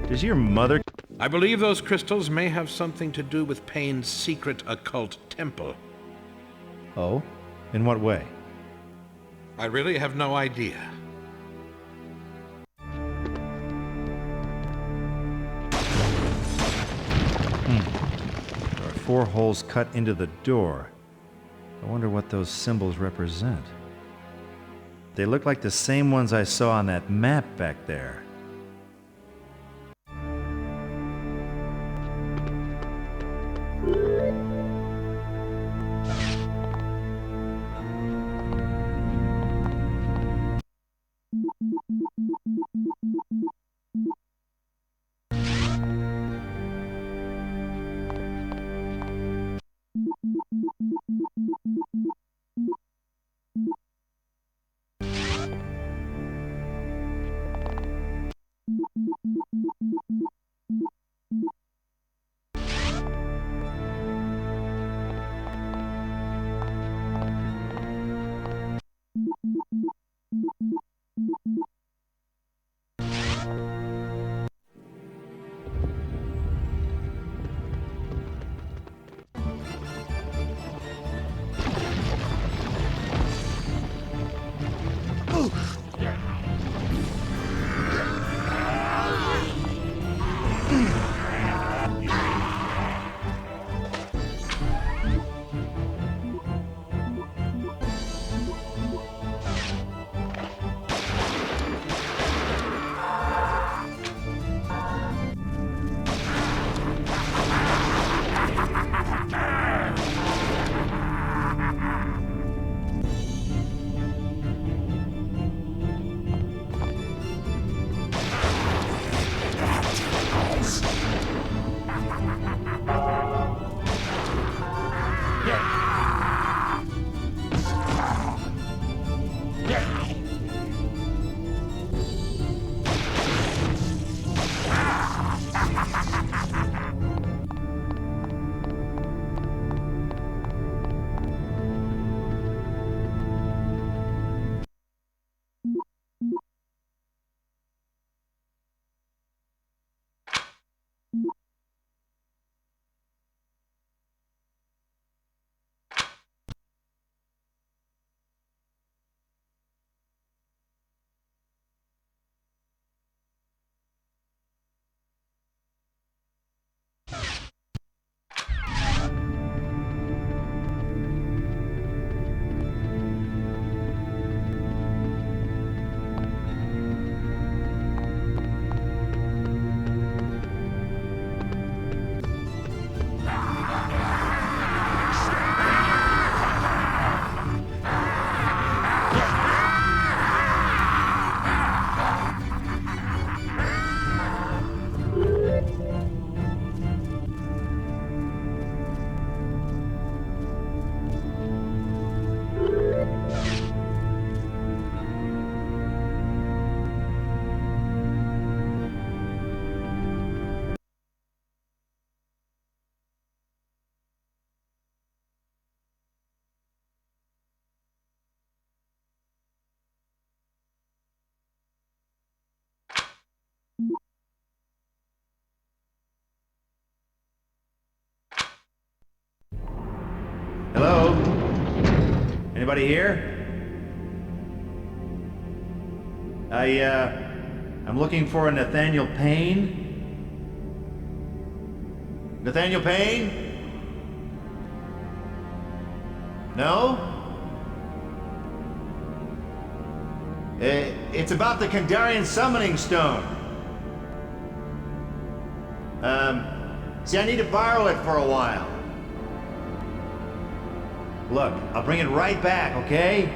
Does your mother... I believe those crystals may have something to do with Payne's secret occult temple. Oh? In what way? I really have no idea. There are 4 holes cut into the door. I wonder what those symbols represent. They look like the same ones I saw on that map back there. Hello? Anybody here? I'm looking for a Nathaniel Payne. Nathaniel Payne? No? It's about the Kandarian summoning stone. See, I need to borrow it for a while. Look, I'll bring it right back, okay?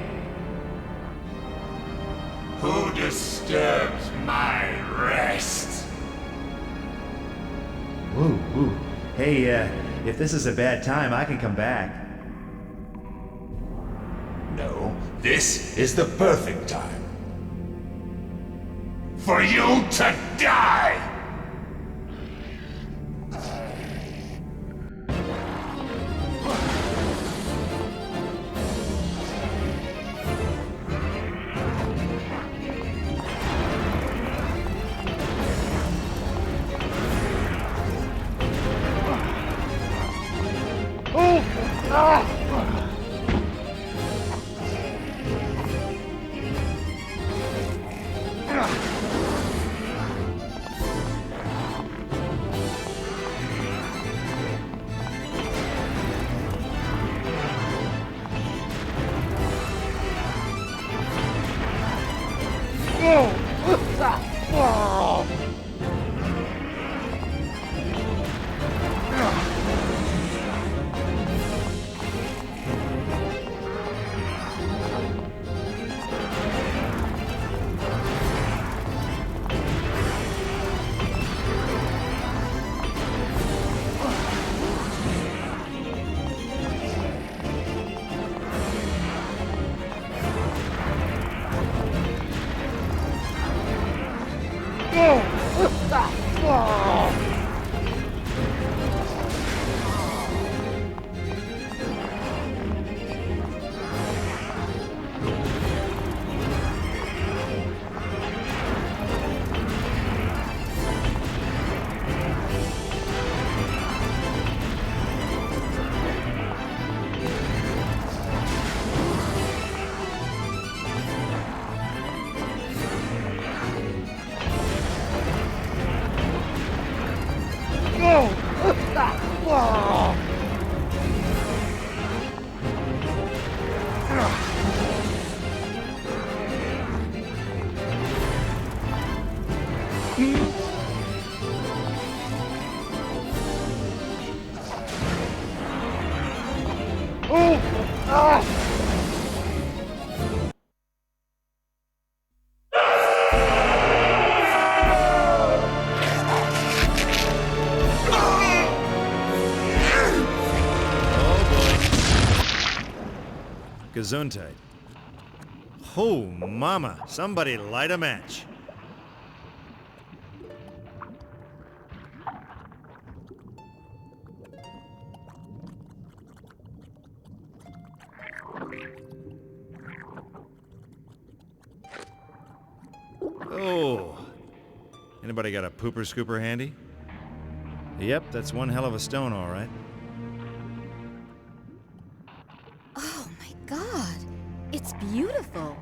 Who disturbs my rest? Woo, woo. Hey, if this is a bad time, I can come back. No, this is the perfect time. For you to die! Gesundheit. Oh, mama. Somebody light a match. Oh. Anybody got a pooper scooper handy? Yep, that's one hell of a stone, all right. God, it's beautiful.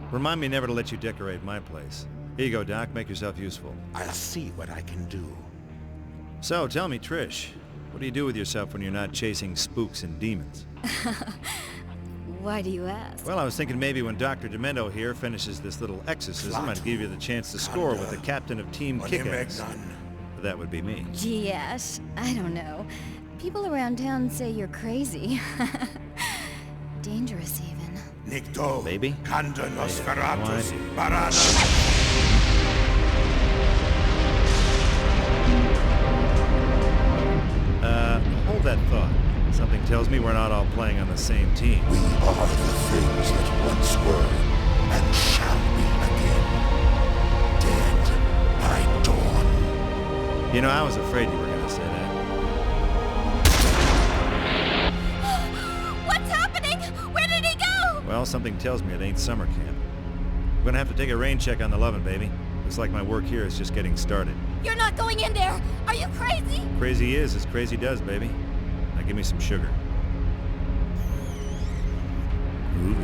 Remind me never to let you decorate my place. Here you go, Doc. Make yourself useful. I'll see what I can do. So, tell me, Trish, what do you do with yourself when you're not chasing spooks and demons? Why do you ask? Well, I was thinking maybe when Dr. Demento here finishes this little exorcism, I'd give you the chance to score with the captain of Team Kick-Ass. That would be me. Gee, Ash, I don't know. People around town say you're crazy. Dangerous, even. Nikto. Baby? Kanda Nosferatus. Barada. Hold that thought. Something tells me we're not all playing on the same team. We are the things that once were and shall be again. Dead by dawn. You know, I was afraid you were going to say that. What's happening? Where did he go? Well, something tells me it ain't summer camp. I'm going to have to take a rain check on the Lovin', baby. Looks like my work here is just getting started. You're not going in there! Are you crazy? Crazy is as crazy does, baby. Now give me some sugar. Ooh.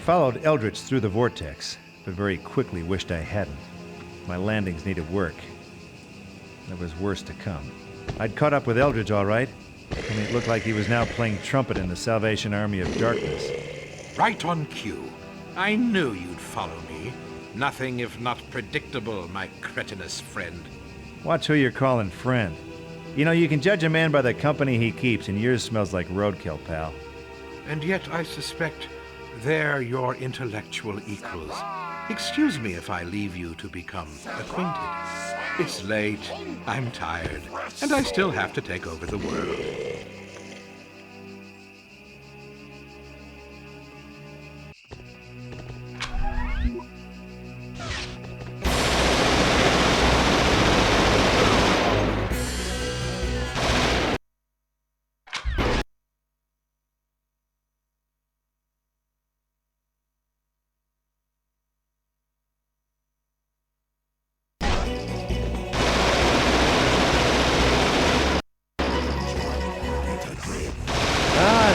followed Eldritch through the vortex, but very quickly wished I hadn't. My landings needed work. There was worse to come. I'd caught up with Eldritch all right, and it looked like he was now playing trumpet in the Salvation Army of Darkness. Right on cue. I knew you'd follow me. Nothing if not predictable, my cretinous friend. Watch who you're calling friend. You know, you can judge a man by the company he keeps, and yours smells like roadkill, pal. And yet I suspect they're your intellectual equals. Excuse me if I leave you to become acquainted. It's late, I'm tired, and I still have to take over the world.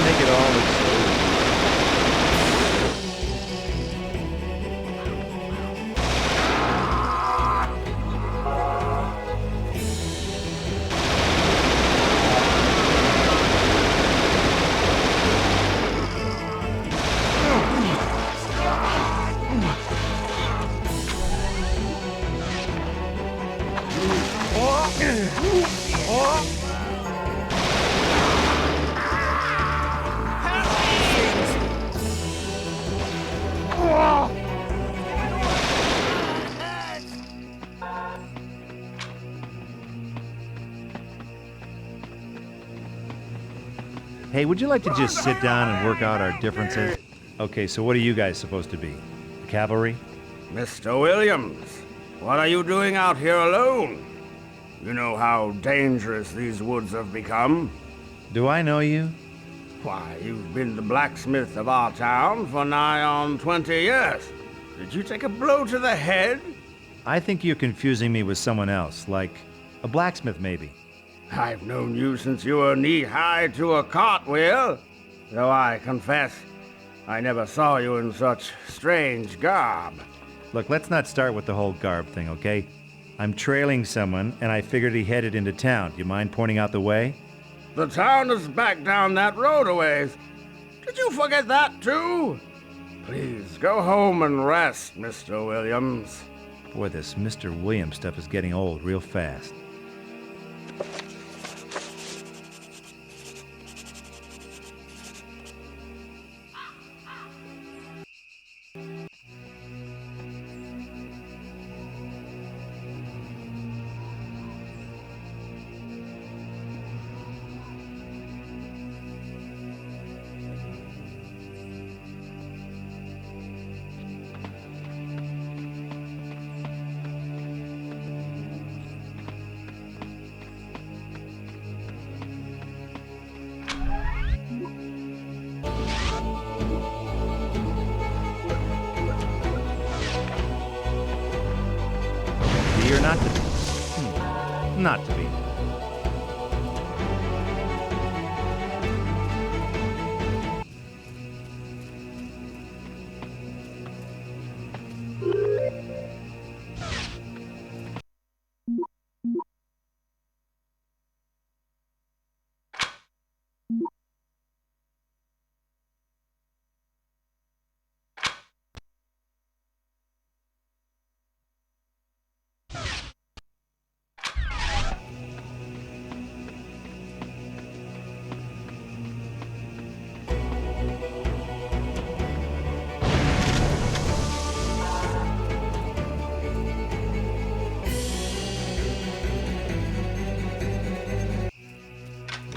Make it all look Hey, would you like to just sit down and work out our differences? Okay, so what are you guys supposed to be? Cavalry? Mr. Williams, what are you doing out here alone? You know how dangerous these woods have become. Do I know you? Why, you've been the blacksmith of our town for nigh on 20 years. Did you take a blow to the head? I think you're confusing me with someone else, like a blacksmith maybe. I've known you since you were knee-high to a cartwheel, though I confess I never saw you in such strange garb. Look, let's not start with the whole garb thing, okay? I'm trailing someone, and I figured he headed into town. Do you mind pointing out the way? The town is back down that road a ways. Did you forget that, too? Please, go home and rest, Mr. Williams. Boy, this Mr. Williams stuff is getting old real fast. Or not to be? Not to be.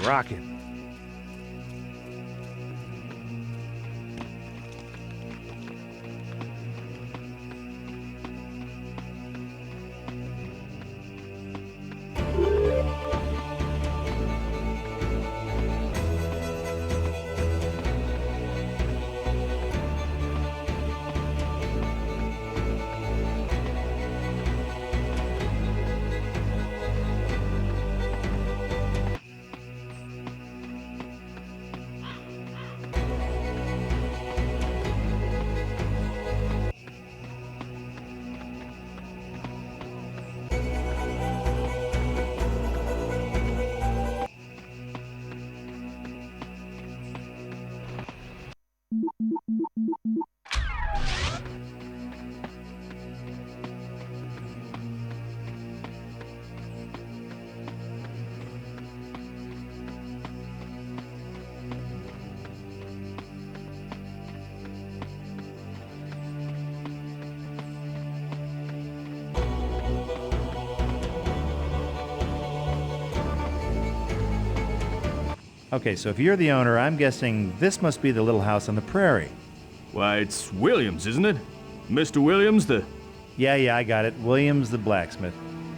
Rockin'. Okay, so if you're the owner, I'm guessing this must be the little house on the prairie. Why, it's Williams, isn't it? Mr. Williams, the... Yeah, I got it. Williams the blacksmith.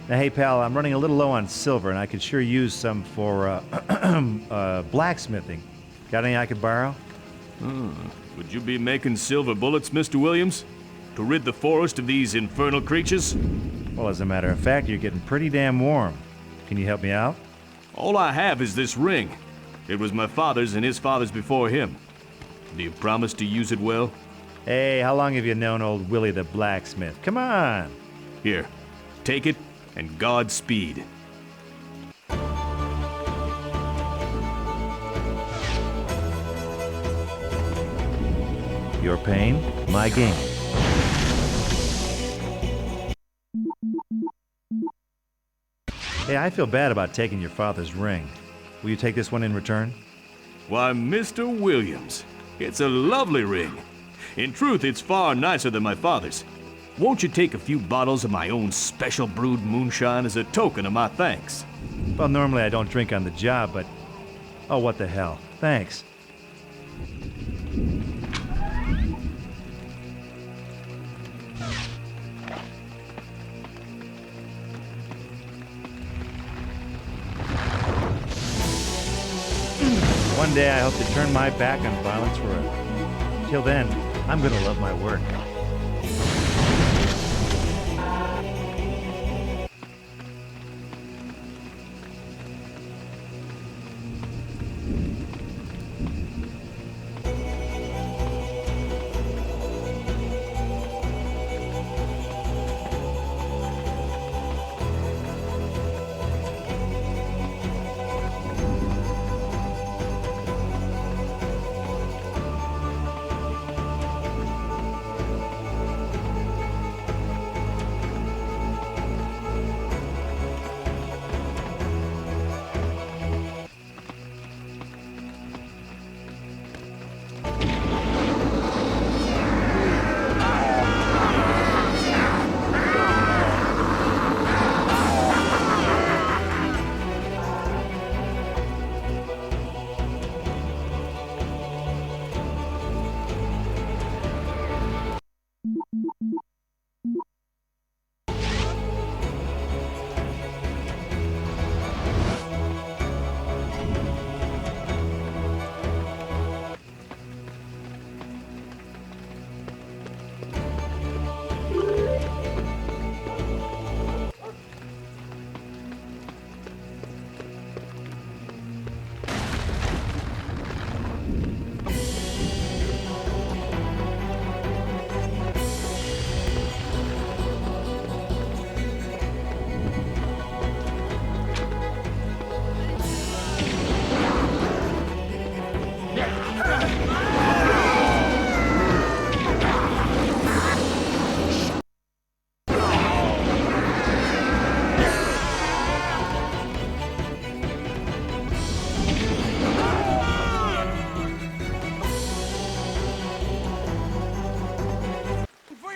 Now, hey, pal, I'm running a little low on silver, and I could sure use some for, blacksmithing. Got any I could borrow? Would you be making silver bullets, Mr. Williams? To rid the forest of these infernal creatures? Well, as a matter of fact, you're getting pretty damn warm. Can you help me out? All I have is this ring. It was my father's and his father's before him. Do you promise to use it well? Hey, how long have you known old Willie the blacksmith? Come on! Here, take it, and Godspeed. Your pain, my gain. Hey, I feel bad about taking your father's ring. Will you take this one in return? Why, Mr. Williams, it's a lovely ring. In truth, it's far nicer than my father's. Won't you take a few bottles of my own special brewed moonshine as a token of my thanks? Well, normally I don't drink on the job, but... Oh, what the hell. Thanks. One day I hope to turn my back on violence forever. Till then, I'm gonna love my work.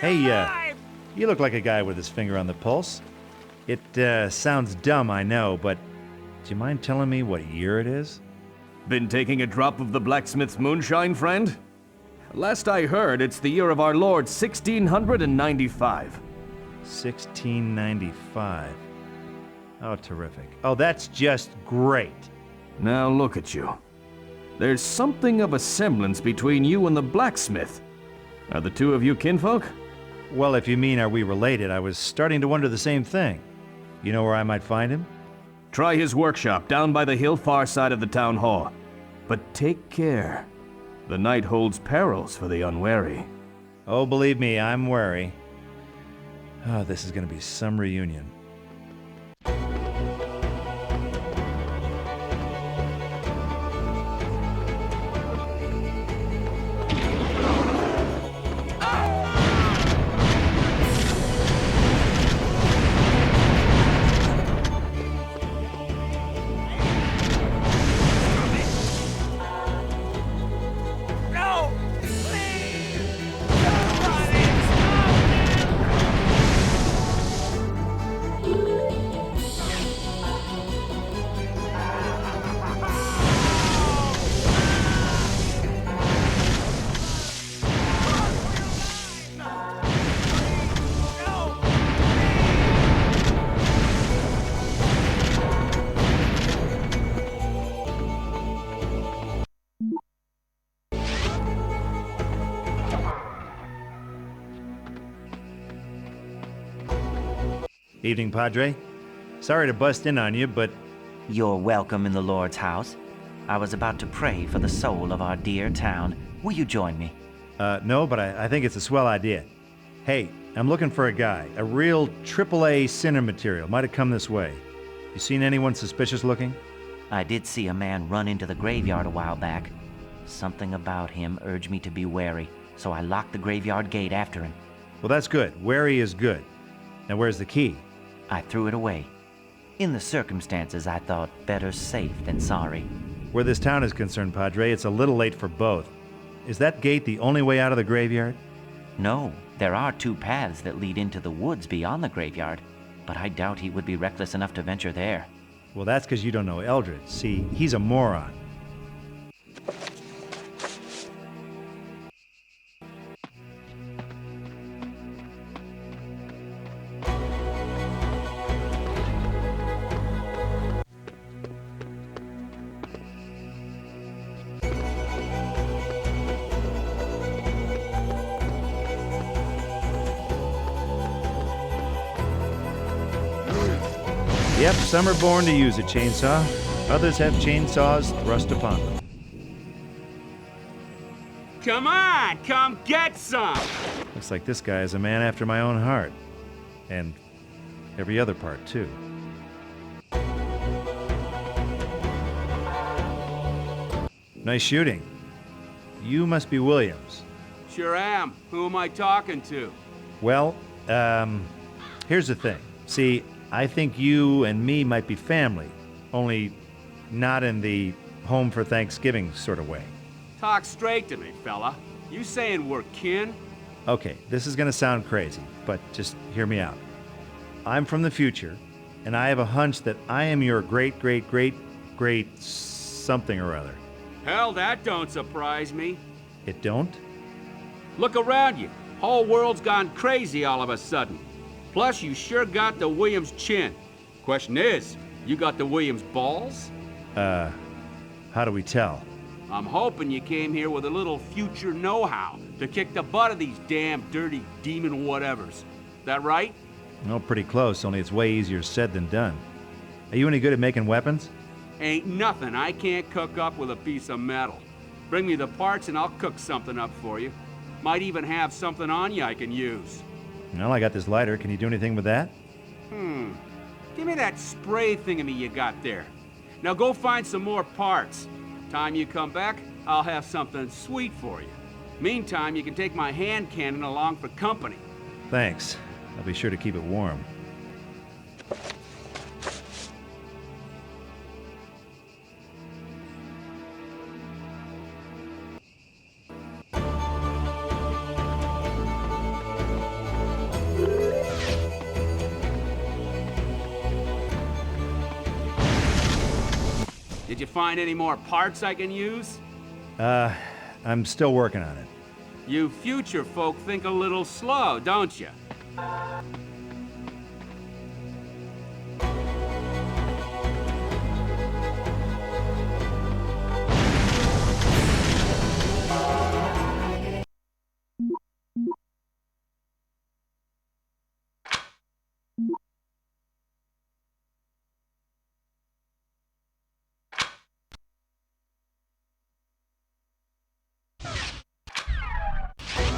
Hey, you look like a guy with his finger on the pulse. It sounds dumb, I know, but do you mind telling me what year it is? Been taking a drop of the blacksmith's moonshine, friend? Last I heard, it's the year of our Lord 1695. 1695. Oh, terrific. Oh, that's just great. Now look at you. There's something of a semblance between you and the blacksmith. Are the two of you kinfolk? Well, if you mean are we related, I was starting to wonder the same thing. You know where I might find him? Try his workshop down by the hill far side of the town hall. But take care. The night holds perils for the unwary. Oh, believe me, I'm wary. Oh, this is going to be some reunion. Evening, Padre. Sorry to bust in on you, but... You're welcome in the Lord's house. I was about to pray for the soul of our dear town. Will you join me? No, but I think it's a swell idea. Hey, I'm looking for a guy. A real AAA sinner material. Might have come this way. You seen anyone suspicious looking? I did see a man run into the graveyard a while back. Something about him urged me to be wary, so I locked the graveyard gate after him. Well, that's good. Wary is good. Now, where's the key? I threw it away. In the circumstances, I thought better safe than sorry. Where this town is concerned, Padre, it's a little late for both. Is that gate the only way out of the graveyard? No, there are 2 paths that lead into the woods beyond the graveyard, but I doubt he would be reckless enough to venture there. Well, that's because you don't know Eldred. See, he's a moron. Yep, some are born to use a chainsaw. Others have chainsaws thrust upon them. Come on, come get some! Looks like this guy is a man after my own heart. And every other part, too. Nice shooting. You must be Williams. Sure am. Who am I talking to? Well, here's the thing. See, I think you and me might be family, only not in the home for Thanksgiving sort of way. Talk straight to me, fella. You saying we're kin? Okay, this is gonna sound crazy, but just hear me out. I'm from the future, and I have a hunch that I am your great something or other. Hell, that don't surprise me. It don't? Look around you. Whole world's gone crazy all of a sudden. Plus, you sure got the Williams chin. Question is, you got the Williams balls? How do we tell? I'm hoping you came here with a little future know-how to kick the butt of these damn dirty demon whatevers. That right? No, pretty close, only it's way easier said than done. Are you any good at making weapons? Ain't nothing I can't cook up with a piece of metal. Bring me the parts and I'll cook something up for you. Might even have something on you I can use. Well, I got this lighter. Can you do anything with that? Give me that spray thingamie you got there. Now go find some more parts. Time you come back, I'll have something sweet for you. Meantime, you can take my hand cannon along for company. Thanks. I'll be sure to keep it warm. Did you find any more parts I can use? I'm still working on it. You future folk think a little slow, don't you?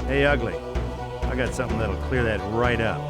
Hey, Ugly. I got something that'll clear that right up.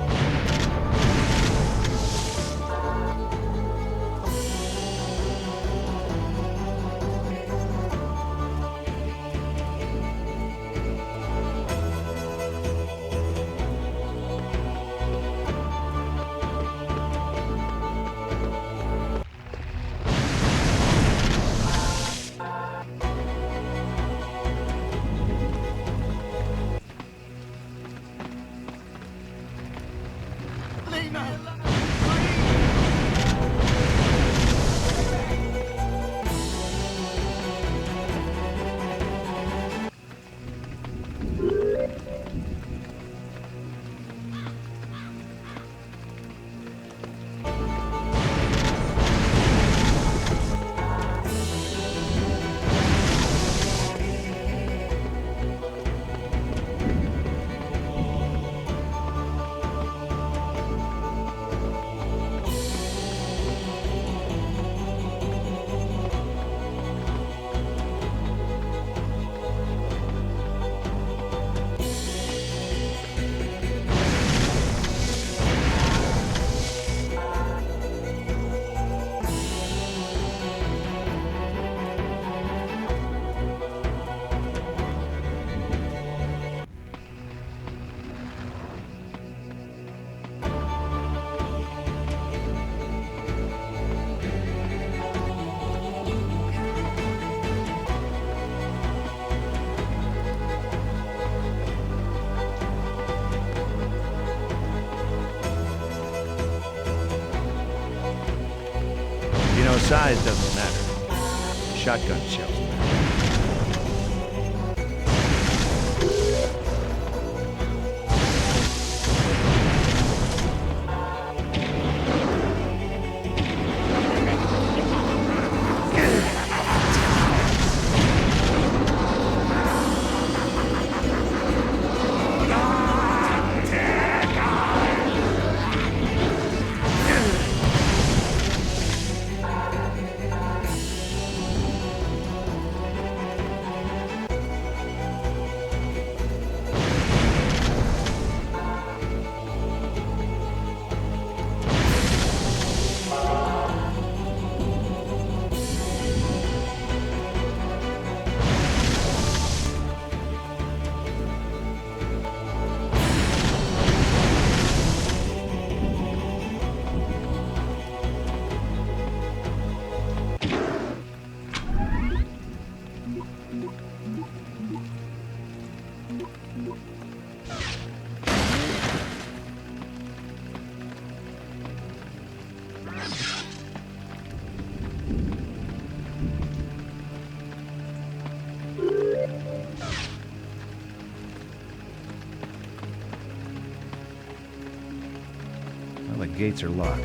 Size doesn't matter. Shotgun shells matter. The gates are locked.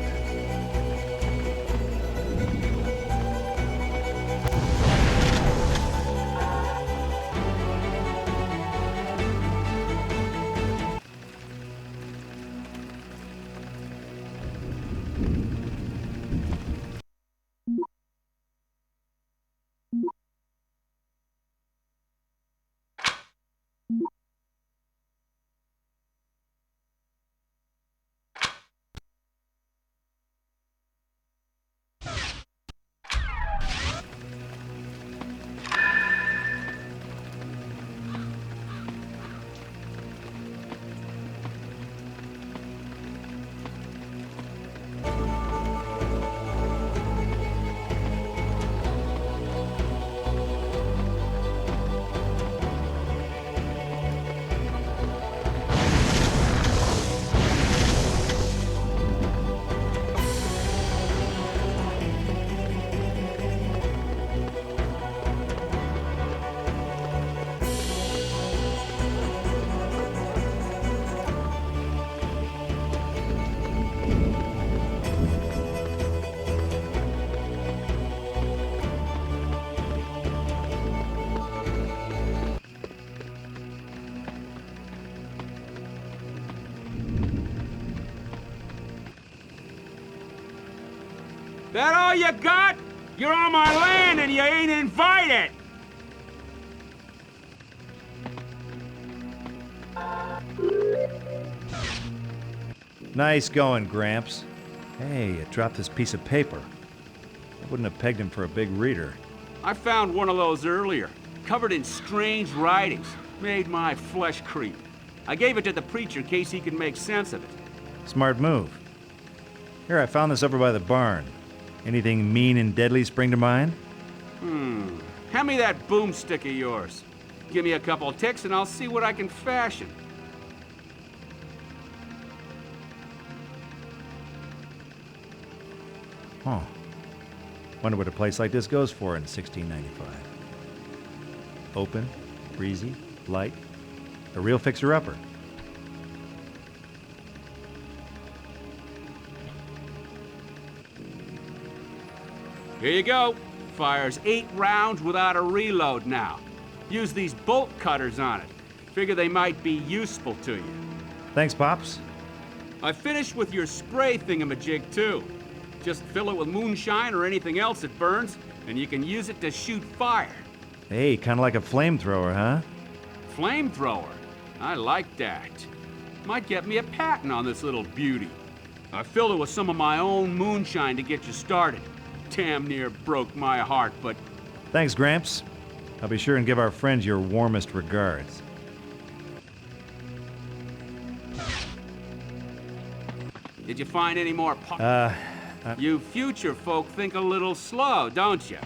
That all you got? You're on my land and you ain't invited! Nice going, Gramps. Hey, I dropped this piece of paper. I wouldn't have pegged him for a big reader. I found one of those earlier, covered in strange writings. Made my flesh creep. I gave it to the preacher in case he could make sense of it. Smart move. Here, I found this over by the barn. Anything mean and deadly spring to mind? Hand me that boomstick of yours. Give me a couple ticks and I'll see what I can fashion. Huh. Wonder what a place like this goes for in 1695. Open, breezy, light. A real fixer-upper. Here you go. Fires 8 rounds without a reload now. Use these bolt cutters on it. Figure they might be useful to you. Thanks, Pops. I finished with your spray thingamajig, too. Just fill it with moonshine or anything else that burns, and you can use it to shoot fire. Hey, kind of like a flamethrower, huh? Flamethrower? I like that. Might get me a patent on this little beauty. I filled it with some of my own moonshine to get you started. Damn near broke my heart, but... Thanks, Gramps. I'll be sure and give our friends your warmest regards. Did you find any more You future folk think a little slow, don't you?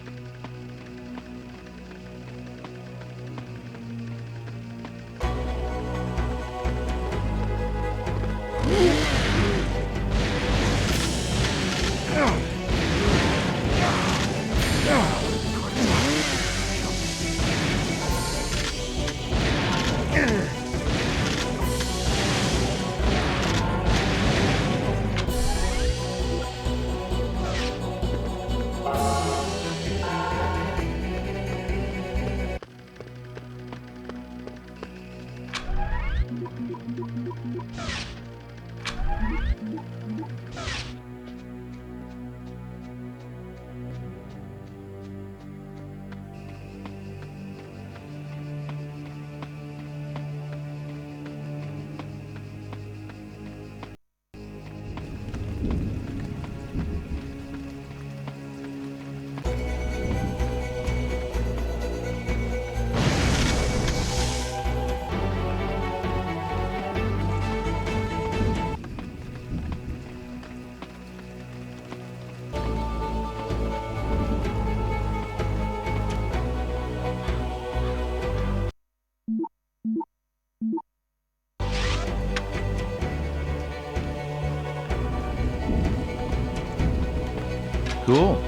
Cool.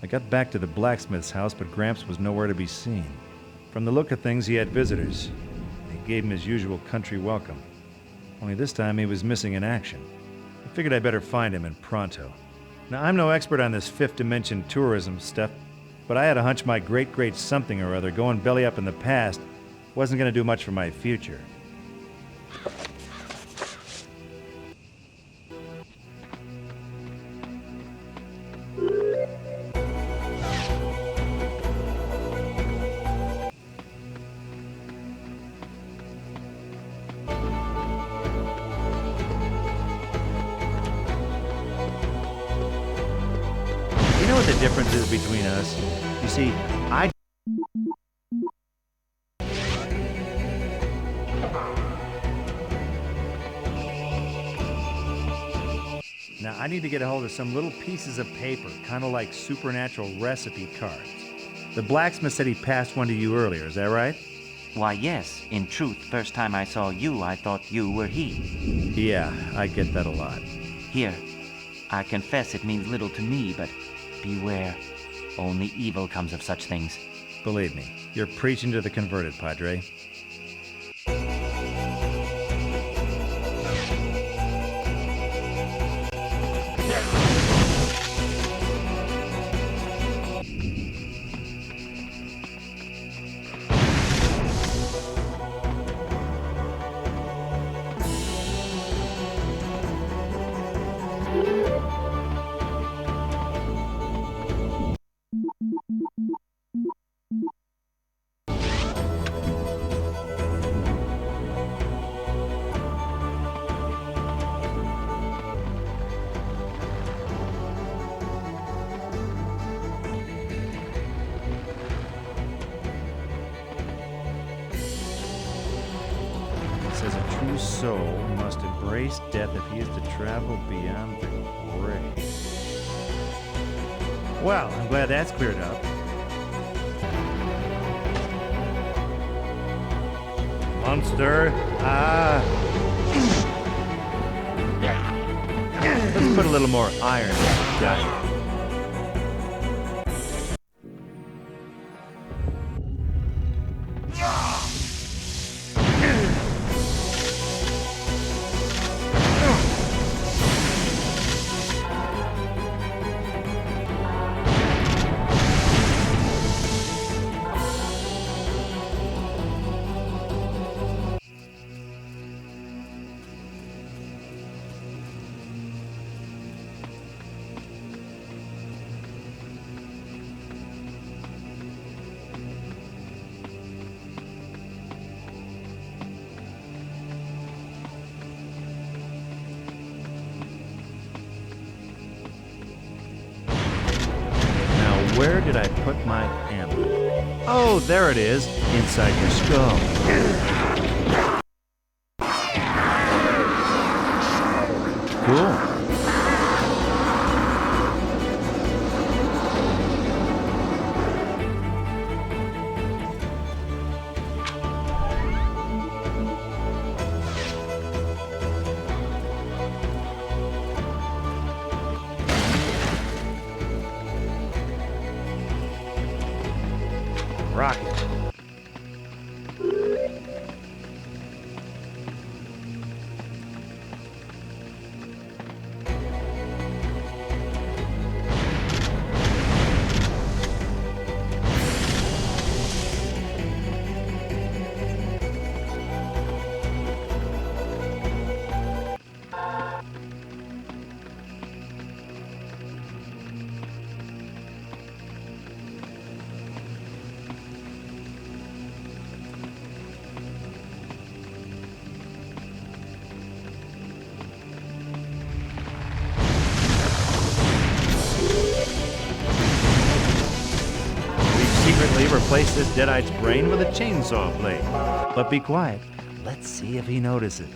I got back to the blacksmith's house, but Gramps was nowhere to be seen. From the look of things, he had visitors. They gave him his usual country welcome. Only this time he was missing in action. I figured I'd better find him, and pronto. Now, I'm no expert on this fifth dimension tourism stuff, but I had a hunch my great something or other going belly up in the past wasn't going to do much for my future. You know what the difference is between us? You see, Now, I need to get a hold of some little pieces of paper, kind of like supernatural recipe cards. The blacksmith said he passed one to you earlier, is that right? Why, yes. In truth, first time I saw you, I thought you were he. Yeah, I get that a lot. Here, I confess it means little to me, but beware. Only evil comes of such things. Believe me, you're preaching to the converted, Padre. Says a true soul must embrace death if he is to travel beyond the grave. Well, I'm glad that's cleared up. Monster. Let's put a little more iron in the guy. Where did I put my ammo? Oh, there it is, inside your skull. Cool. Rocket. replace this deadite's brain with a chainsaw blade. But be quiet. Let's see if he notices.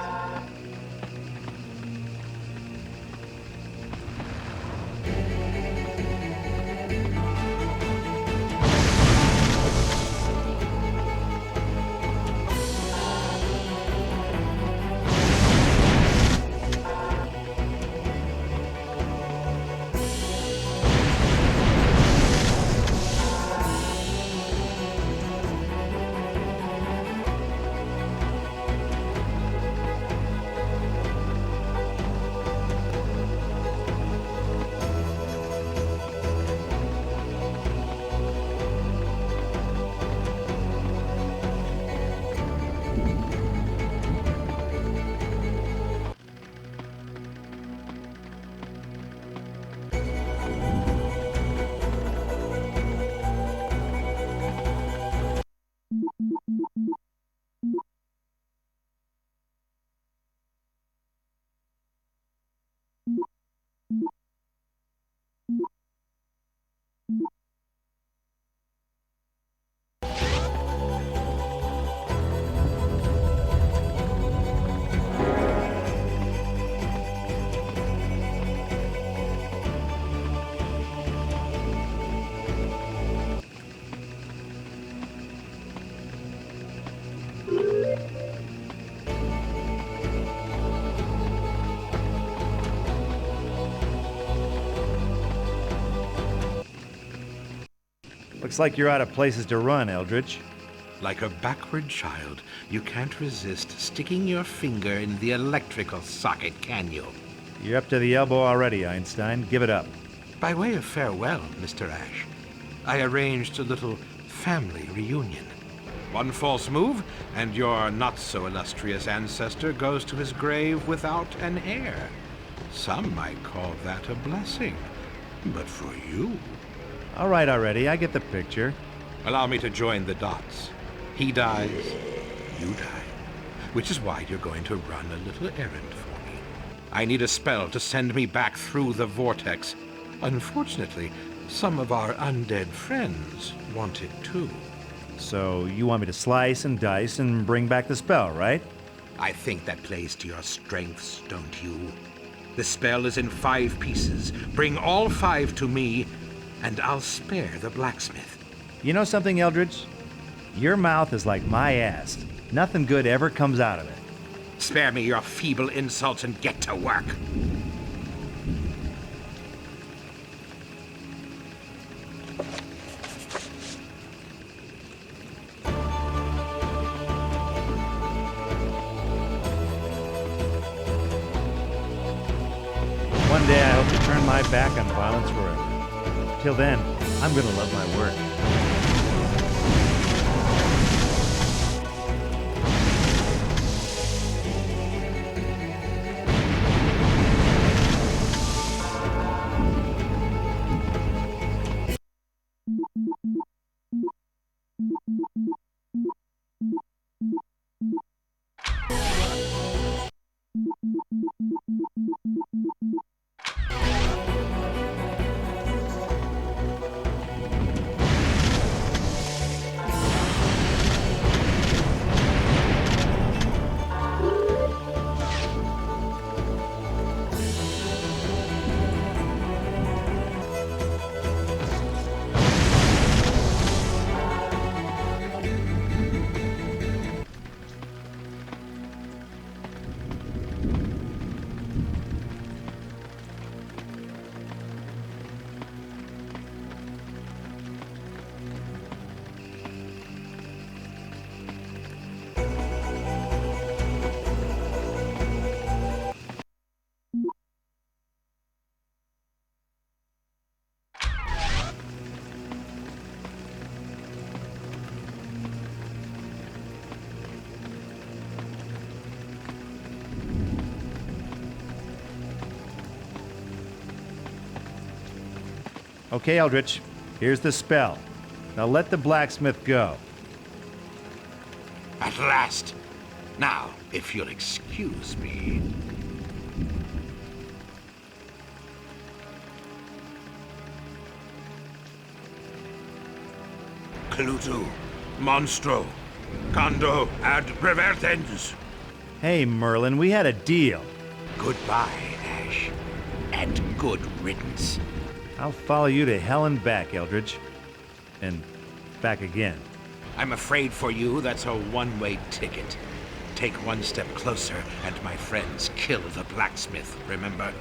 Looks like you're out of places to run, Eldridge. Like a backward child, you can't resist sticking your finger in the electrical socket, can you? You're up to the elbow already, Einstein. Give it up. By way of farewell, Mr. Ash, I arranged a little family reunion. One false move, and your not-so-illustrious ancestor goes to his grave without an heir. Some might call that a blessing, but for you... All right already, I get the picture. Allow me to join the dots. He dies, you die. Which is why you're going to run a little errand for me. I need a spell to send me back through the vortex. Unfortunately, some of our undead friends want it too. So you want me to slice and dice and bring back the spell, right? I think that plays to your strengths, don't you? The spell is in 5 pieces. Bring all 5 to me, and I'll spare the blacksmith. You know something, Eldridge? Your mouth is like my ass. Nothing good ever comes out of it. Spare me your feeble insults and get to work. One day I hope to turn my back on violence forever. Till then, I'm gonna love my work. Okay, Eldridge, here's the spell. Now let the blacksmith go. At last. Now, if you'll excuse me. Clutu, Monstro, Condo, ad Prevertens. Hey, Merlin, we had a deal. Goodbye, Ash. And good riddance. I'll follow you to hell and back, Eldridge. And back again. I'm afraid for you, that's a one-way ticket. Take one step closer, and my friends kill the blacksmith, remember?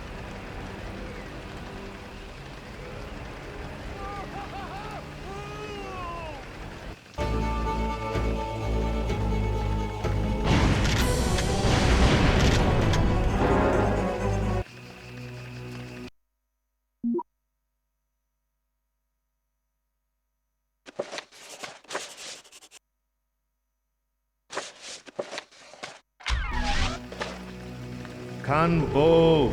Convo,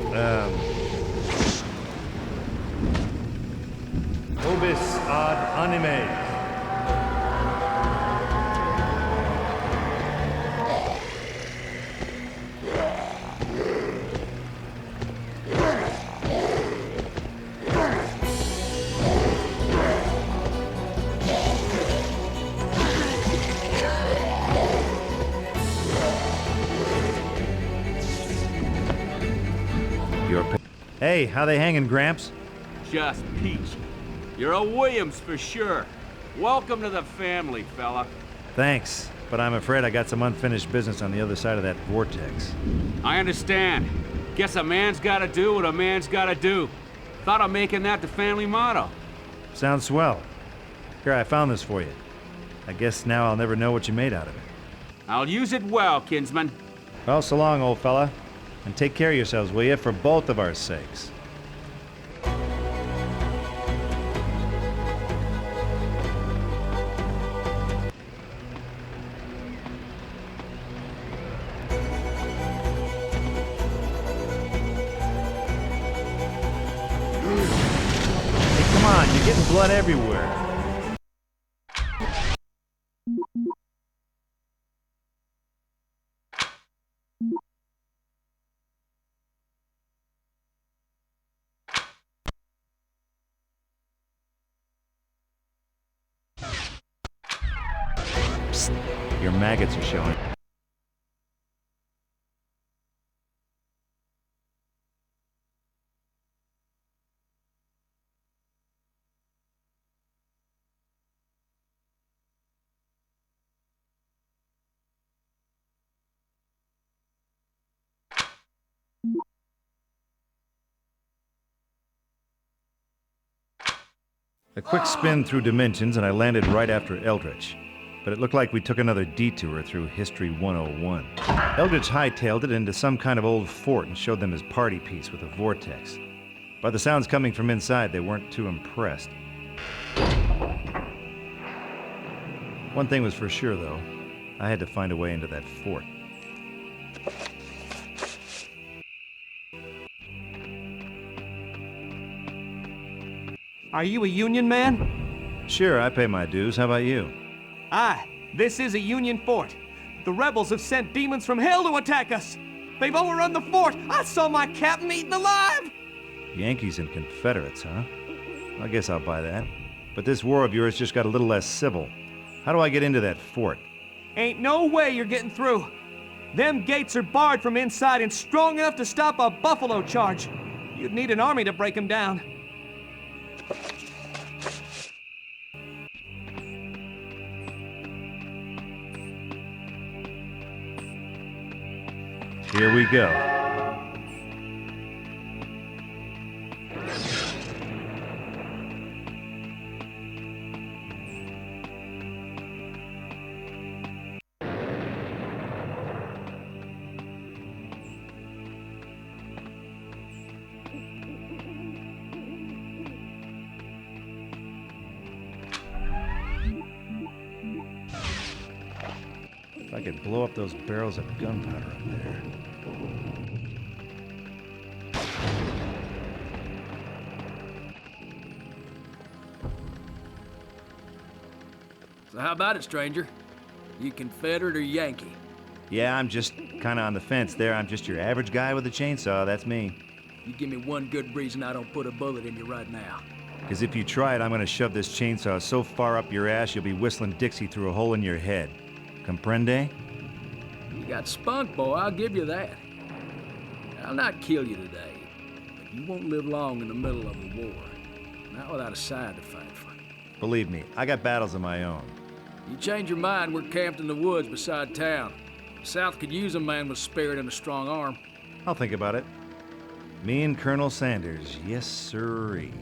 obis ad anime. Hey, how they hanging, Gramps? Just peach. You're a Williams for sure. Welcome to the family, fella. Thanks, but I'm afraid I got some unfinished business on the other side of that vortex. I understand. Guess a man's gotta do what a man's gotta do. Thought of making that the family motto. Sounds swell. Here, I found this for you. I guess now I'll never know what you made out of it. I'll use it well, kinsman. Well, so long, old fella. And take care of yourselves, will you, for both of our sakes. Hey, come on, you're getting blood everywhere. Your maggots are showing. A quick spin through dimensions and I landed right after Eldritch. But it looked like we took another detour through History 101. Eldritch hightailed it into some kind of old fort and showed them his party piece with a vortex. By the sounds coming from inside, they weren't too impressed. One thing was for sure, though. I had to find a way into that fort. Are you a Union man? Sure, I pay my dues. How about you? Aye, this is a Union fort. The rebels have sent demons from hell to attack us. They've overrun the fort. I saw my captain eaten alive. Yankees and Confederates, huh? I guess I'll buy that. But this war of yours just got a little less civil. How do I get into that fort? Ain't no way you're getting through. Them gates are barred from inside and strong enough to stop a buffalo charge. You'd need an army to break them down. Here we go. If I could blow up those barrels of gunpowder up there. So how about it, stranger? You Confederate or Yankee? Yeah, I'm just kind of on the fence there. I'm just your average guy with a chainsaw, that's me. You give me one good reason I don't put a bullet in you right now. Because if you try it, I'm gonna shove this chainsaw so far up your ass you'll be whistling Dixie through a hole in your head. Comprende? You got spunk, boy, I'll give you that. I'll not kill you today, but you won't live long in the middle of a war. Not without a side to fight for. Believe me, I got battles of my own. You change your mind, we're camped in the woods beside town. The South could use a man with spirit and a strong arm. I'll think about it. Me and Colonel Sanders, yes sirree.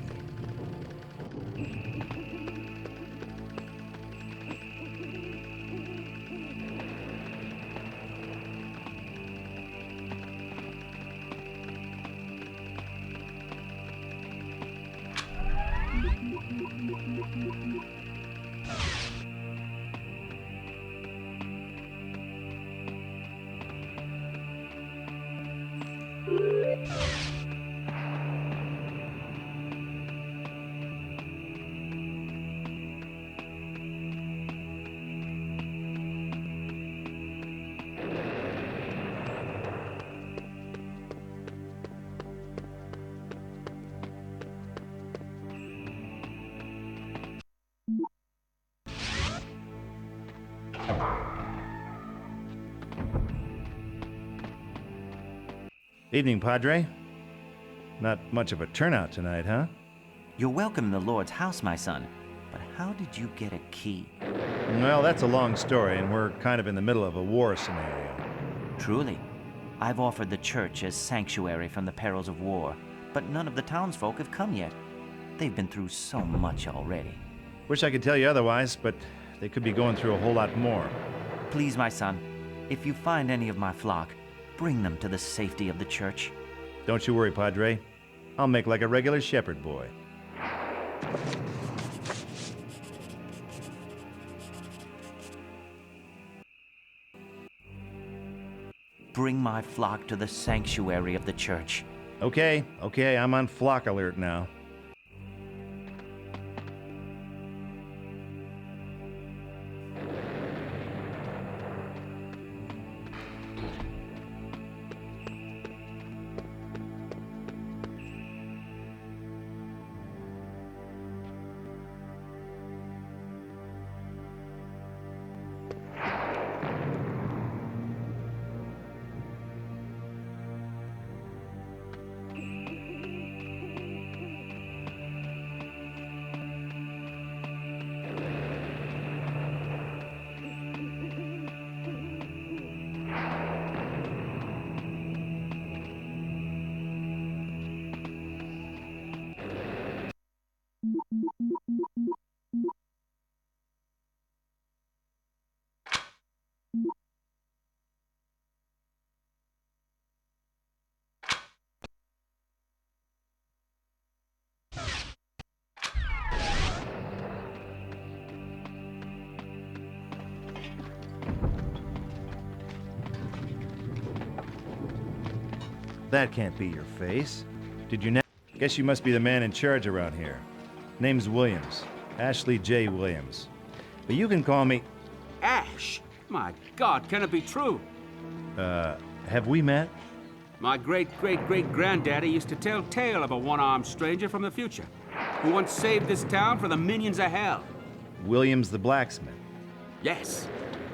Evening, Padre. Not much of a turnout tonight, huh? You're welcome in the Lord's house, my son. But how did you get a key? Well, that's a long story, and we're kind of in the middle of a war scenario. Truly. I've offered the church as sanctuary from the perils of war, but none of the townsfolk have come yet. They've been through so much already. Wish I could tell you otherwise, but they could be going through a whole lot more. Please, my son, if you find any of my flock, bring them to the safety of the church. Don't you worry, Padre. I'll make like a regular shepherd boy. Bring my flock to the sanctuary of the church. Okay, I'm on flock alert now. That can't be your face. Did you Guess you must be the man in charge around here. Name's Williams. Ashley J. Williams. But you can call me... Ash? My God, can it be true? Have we met? My great-great-great-granddaddy used to tell tale of a one-armed stranger from the future who once saved this town from the minions of hell. Williams the blacksmith. Yes.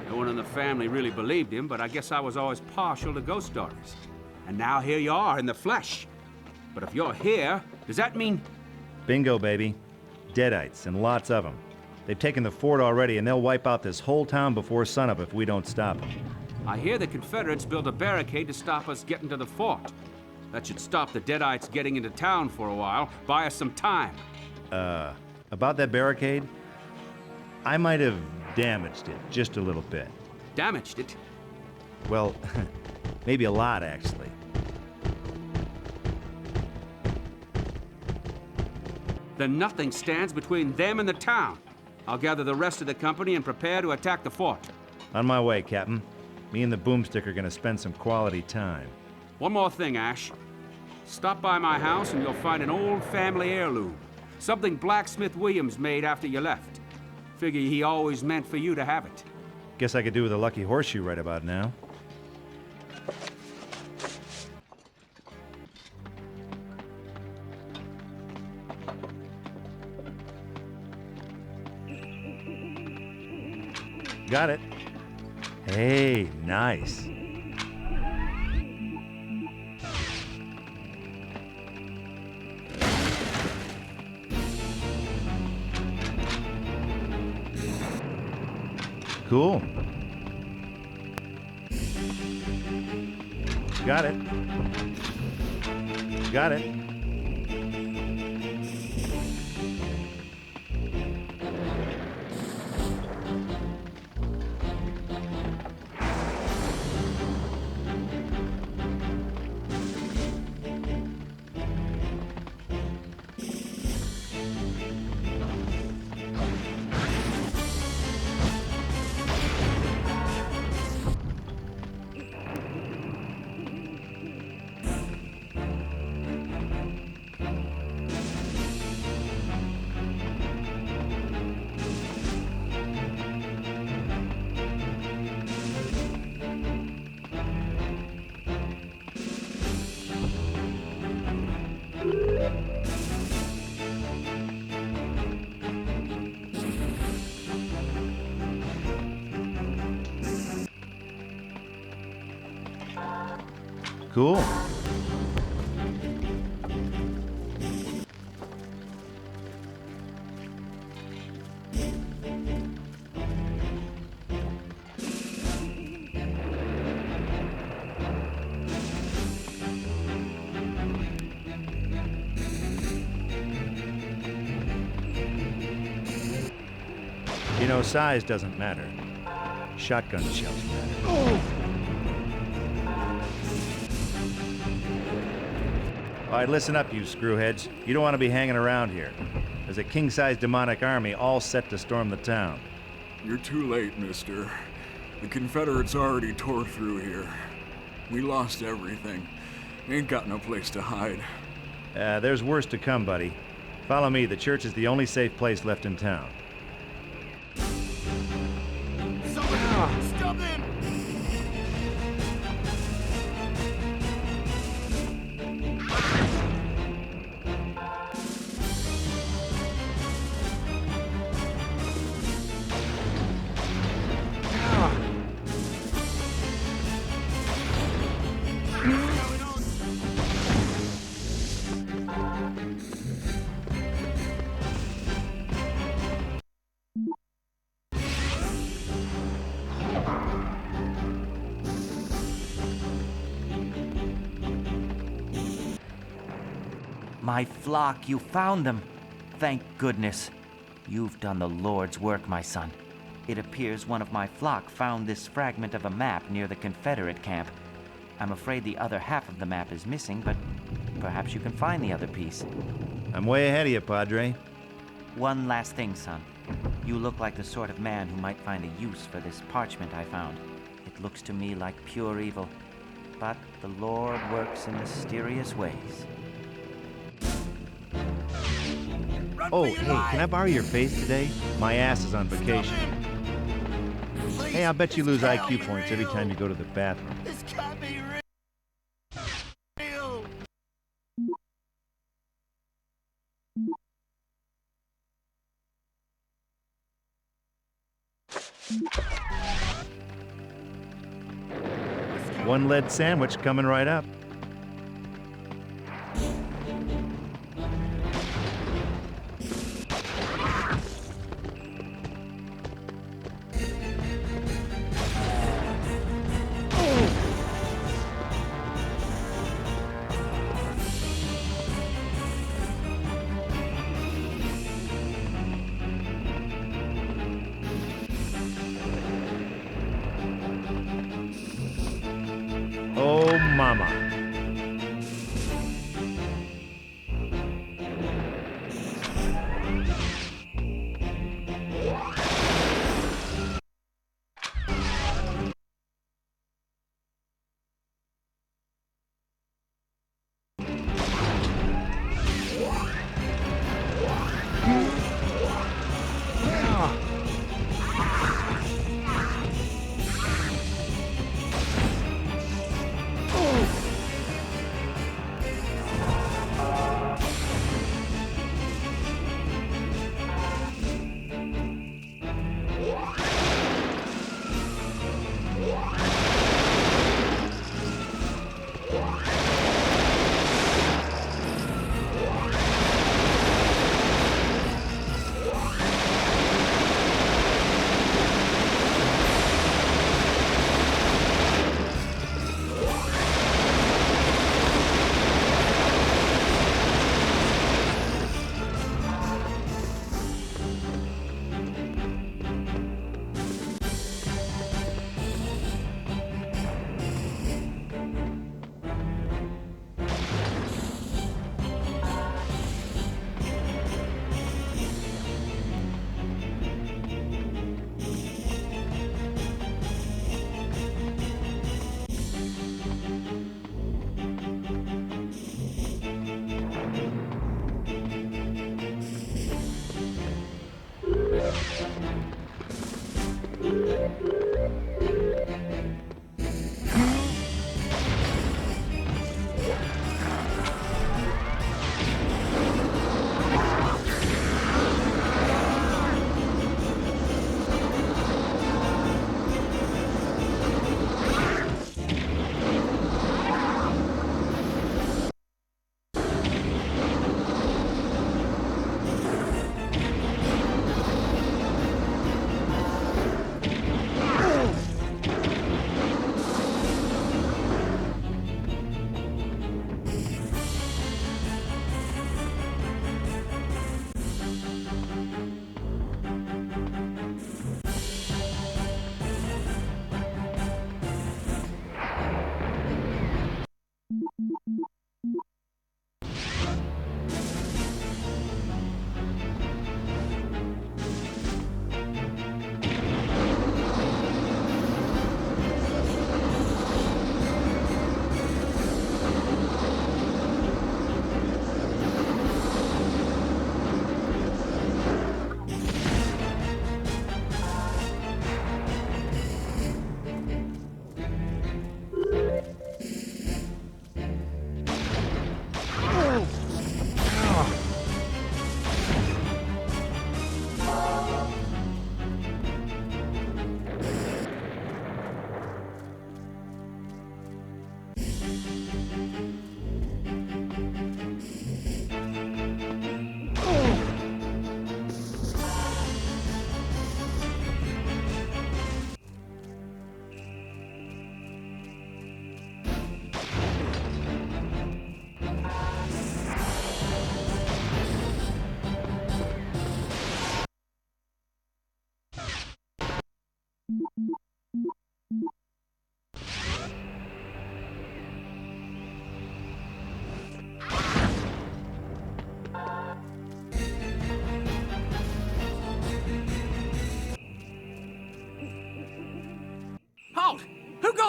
No one in the family really believed him, but I guess I was always partial to ghost stories. And now here you are in the flesh. But if you're here, does that mean... Bingo, baby. Deadites, and lots of them. They've taken the fort already, and they'll wipe out this whole town before sunup if we don't stop them. I hear the Confederates built a barricade to stop us getting to the fort. That should stop the Deadites getting into town for a while, buy us some time. About that barricade? I might have damaged it just a little bit. Damaged it? Well, maybe a lot, actually. Then nothing stands between them and the town. I'll gather the rest of the company and prepare to attack the fort. On my way, Captain. Me and the Boomstick are gonna spend some quality time. One more thing, Ash. Stop by my house and you'll find an old family heirloom. Something Blacksmith Williams made after you left. Figure he always meant for you to have it. Guess I could do with a lucky horseshoe right about now. Got it. Hey, nice. Cool. Got it. Got it. Cool. You know, size doesn't matter. Shotgun shells matter. Oh. All right, listen up, you screwheads. You don't want to be hanging around here. There's a king-sized demonic army all set to storm the town. You're too late, mister. The Confederates already tore through here. We lost everything. Ain't got no place to hide. There's worse to come, buddy. Follow me. The church is the only safe place left in town. Stop them! My flock, you found them. Thank goodness. You've done the Lord's work, my son. It appears one of my flock found this fragment of a map near the Confederate camp. I'm afraid the other half of the map is missing, but perhaps you can find the other piece. I'm way ahead of you, Padre. One last thing, son. You look like the sort of man who might find a use for this parchment I found. It looks to me like pure evil, but the Lord works in mysterious ways. Oh, hey, can I borrow your face today? My ass is on vacation. Hey, I'll bet you lose IQ points every time you go to the bathroom. This can't be real. One lead sandwich coming right up. Oh, mama.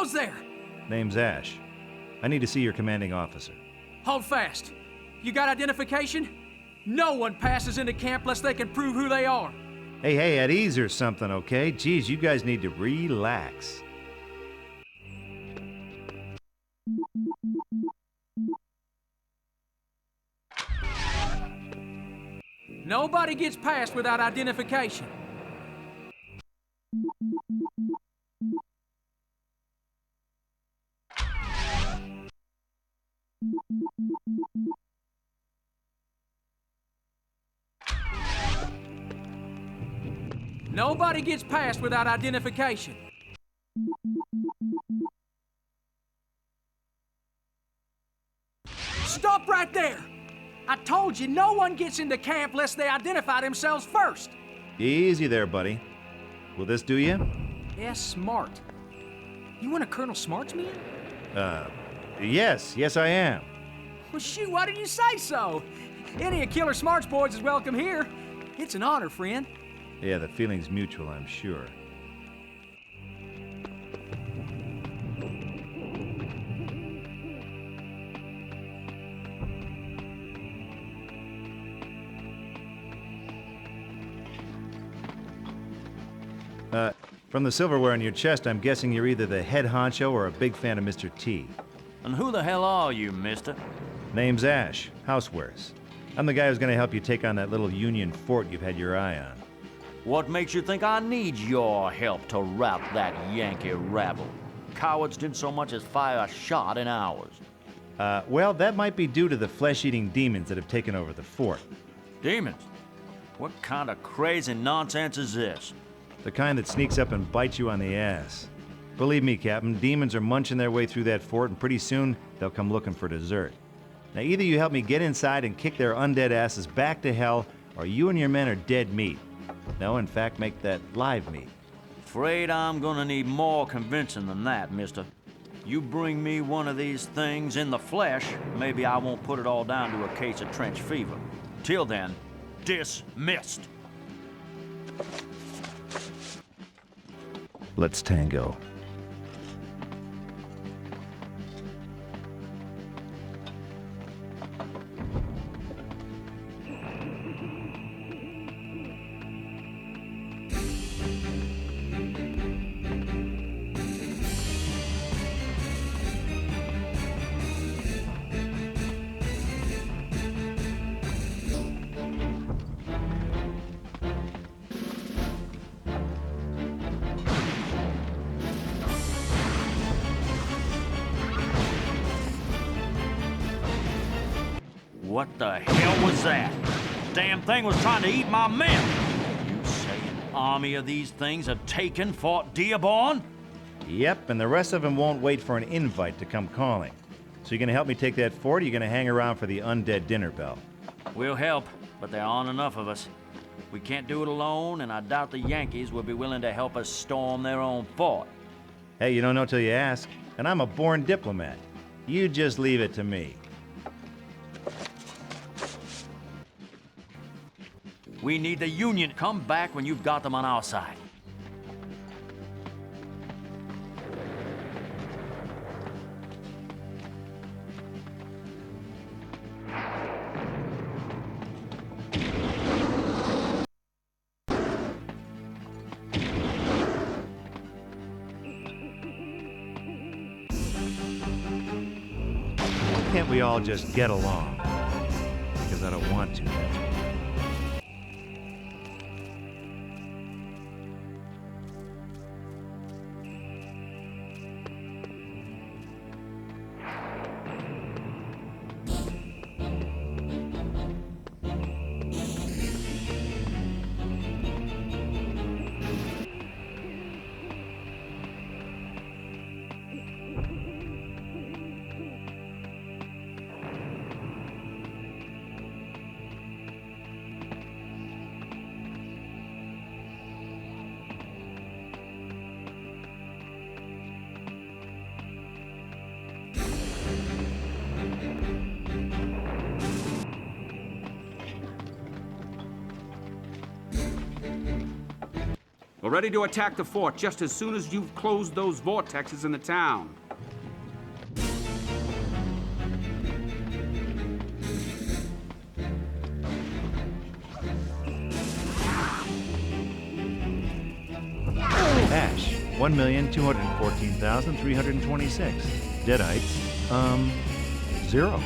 hell's there? Name's Ash. I need to see your commanding officer. Hold fast. You got identification? No one passes into camp unless they can prove who they are. Hey, at ease or something, okay? Geez, you guys need to relax. Nobody gets past without identification. Nobody gets past without identification. Stop right there! I told you, no one gets into camp unless they identify themselves first. Easy there, buddy. Will this do you? Yeah, smart. You want a Colonel Smart's man? Yes, I am. Well, shoot, why didn't you say so? Any of Killer Smart's boys is welcome here. It's an honor, friend. Yeah, the feeling's mutual, I'm sure. From the silverware on your chest, I'm guessing you're either the head honcho or a big fan of Mr. T. And who the hell are you, mister? Name's Ash, housewares. I'm the guy who's gonna help you take on that little Union fort you've had your eye on. What makes you think I need your help to rout that Yankee rabble? Cowards didn't so much as fire a shot in ours. Well, that might be due to the flesh-eating demons that have taken over the fort. Demons? What kind of crazy nonsense is this? The kind that sneaks up and bites you on the ass. Believe me, Captain, demons are munching their way through that fort, and pretty soon they'll come looking for dessert. Now, either you help me get inside and kick their undead asses back to hell, or you and your men are dead meat. No, in fact, make that live meat. Afraid I'm gonna need more convincing than that, mister. You bring me one of these things in the flesh, maybe I won't put it all down to a case of trench fever. Till then, dismissed. Let's tango. What the hell was that? Damn thing was trying to eat my men! You say an army of these things have taken Fort Dearborn? Yep, and the rest of them won't wait for an invite to come calling. So you gonna help me take that fort, or you gonna hang around for the undead dinner bell? We'll help, but there aren't enough of us. We can't do it alone, and I doubt the Yankees will be willing to help us storm their own fort. Hey, you don't know till you ask, and I'm a born diplomat. You just leave it to me. We need the Union. Come back when you've got them on our side. Why can't we all just get along? Because I don't want to, that's why. We're ready to attack the fort just as soon as you've closed those vortexes in the town. Ash, 1,214,326. Deadites, 0.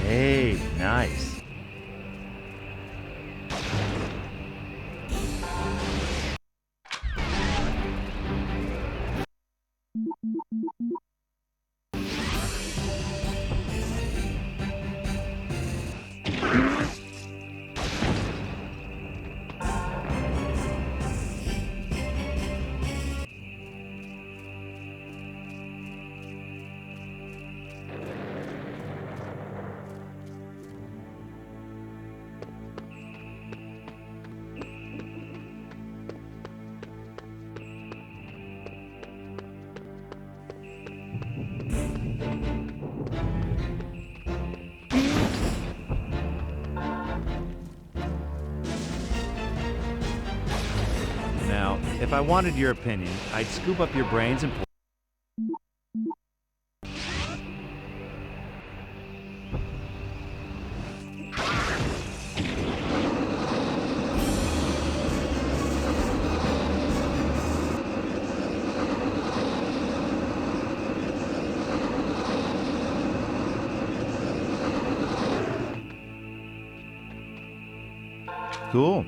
Hey, nice. Now, if I wanted your opinion, I'd scoop up your brains and Cool.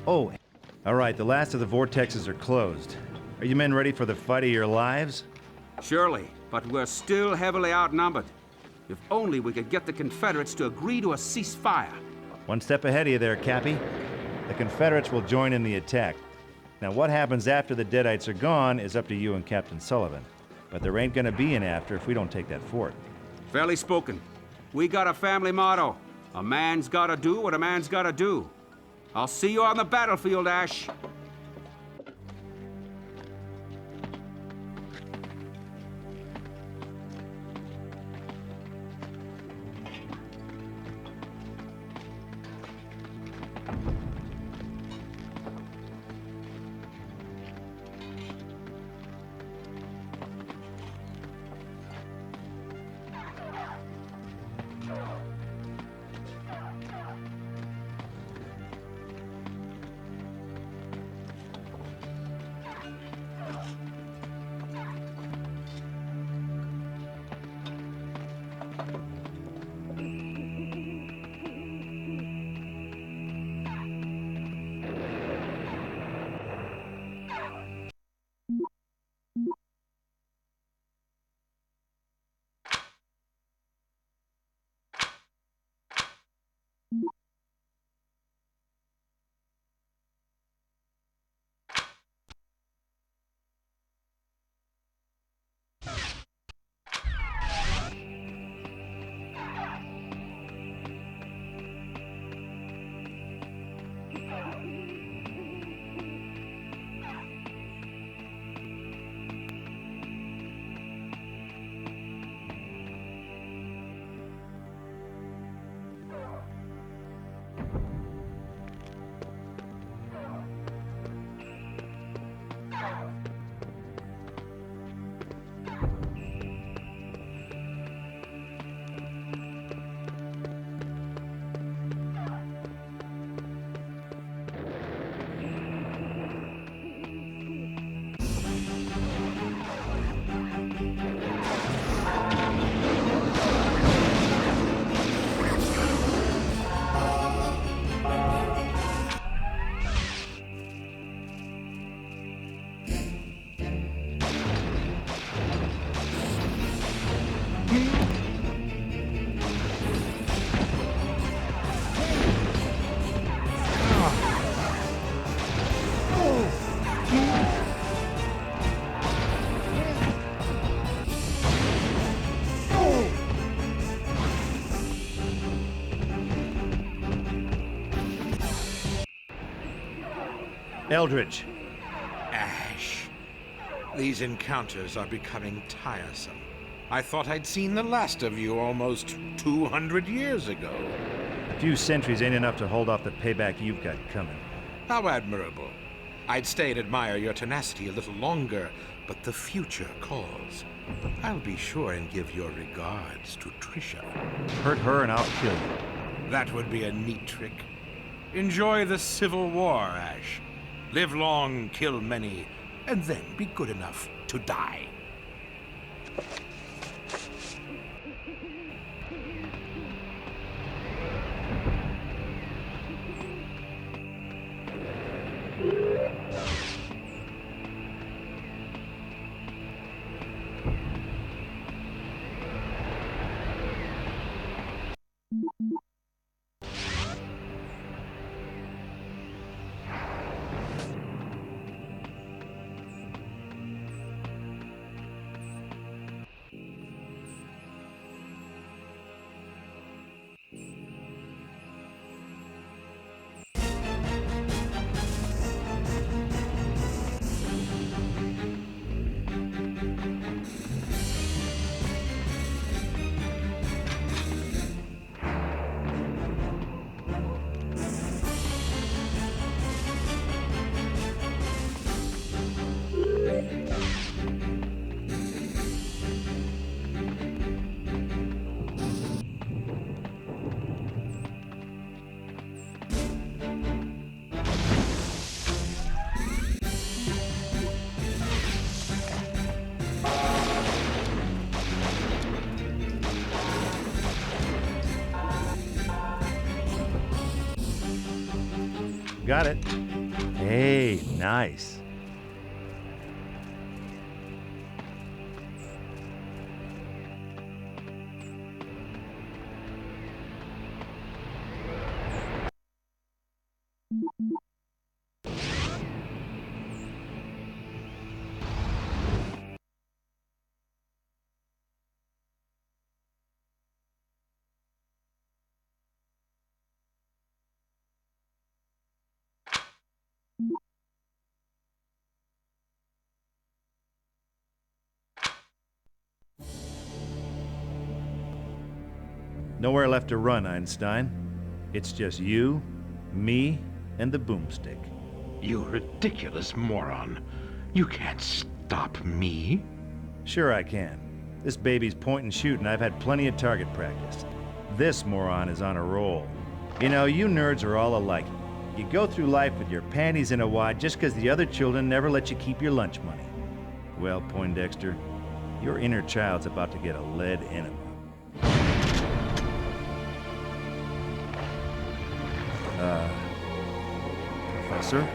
Oh, all right, the last of the vortexes are closed. Are you men ready for the fight of your lives? Surely, but we're still heavily outnumbered. If only we could get the Confederates to agree to a ceasefire. One step ahead of you there, Cappy. The Confederates will join in the attack. Now, what happens after the Deadites are gone is up to you and Captain Sullivan. But there ain't gonna be an after if we don't take that fort. Fairly spoken. We got a family motto. A man's gotta do what a man's gotta do. I'll see you on the battlefield, Ash. Eldridge. Ash. These encounters are becoming tiresome. I thought I'd seen the last of you almost 200 years ago. A few centuries ain't enough to hold off the payback you've got coming. How admirable. I'd stay and admire your tenacity a little longer, but the future calls. I'll be sure and give your regards to Trisha. Hurt her and I'll kill you. That would be a neat trick. Enjoy the Civil War, Ash. Live long, kill many, and then be good enough to die. Got it. Hey, nice. Nowhere left to run, Einstein. It's just you, me, and the boomstick. You ridiculous moron. You can't stop me. Sure I can. This baby's point and shoot, and I've had plenty of target practice. This moron is on a roll. You know, you nerds are all alike. You go through life with your panties in a wad just because the other children never let you keep your lunch money. Well, Poindexter, your inner child's about to get a lead enema. Professor?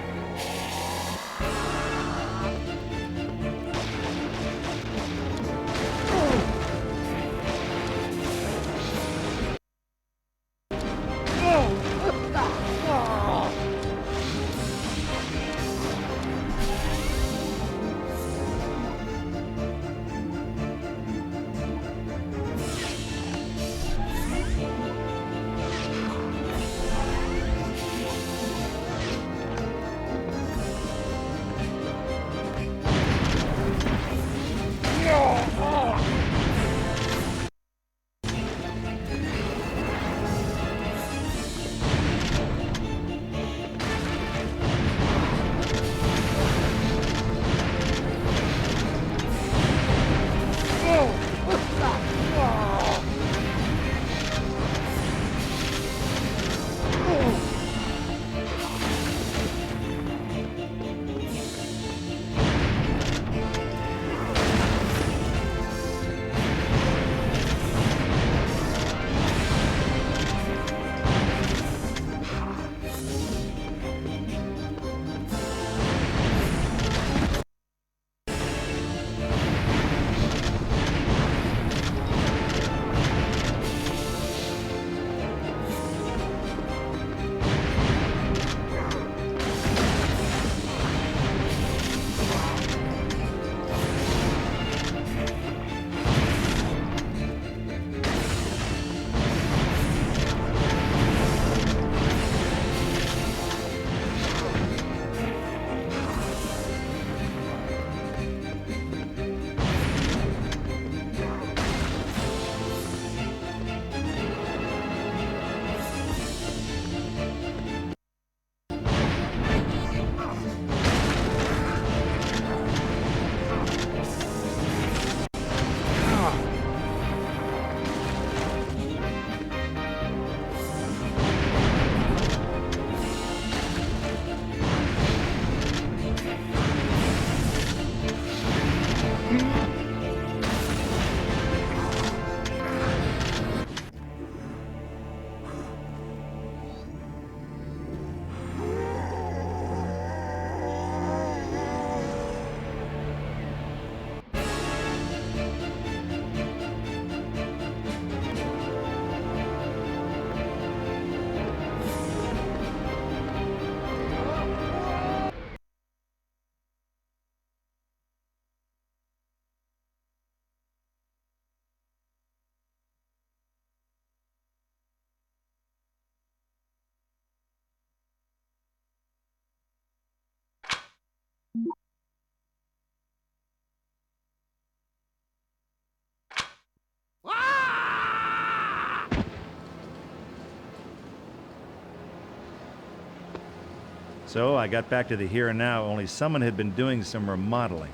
So I got back to the here and now, only someone had been doing some remodeling.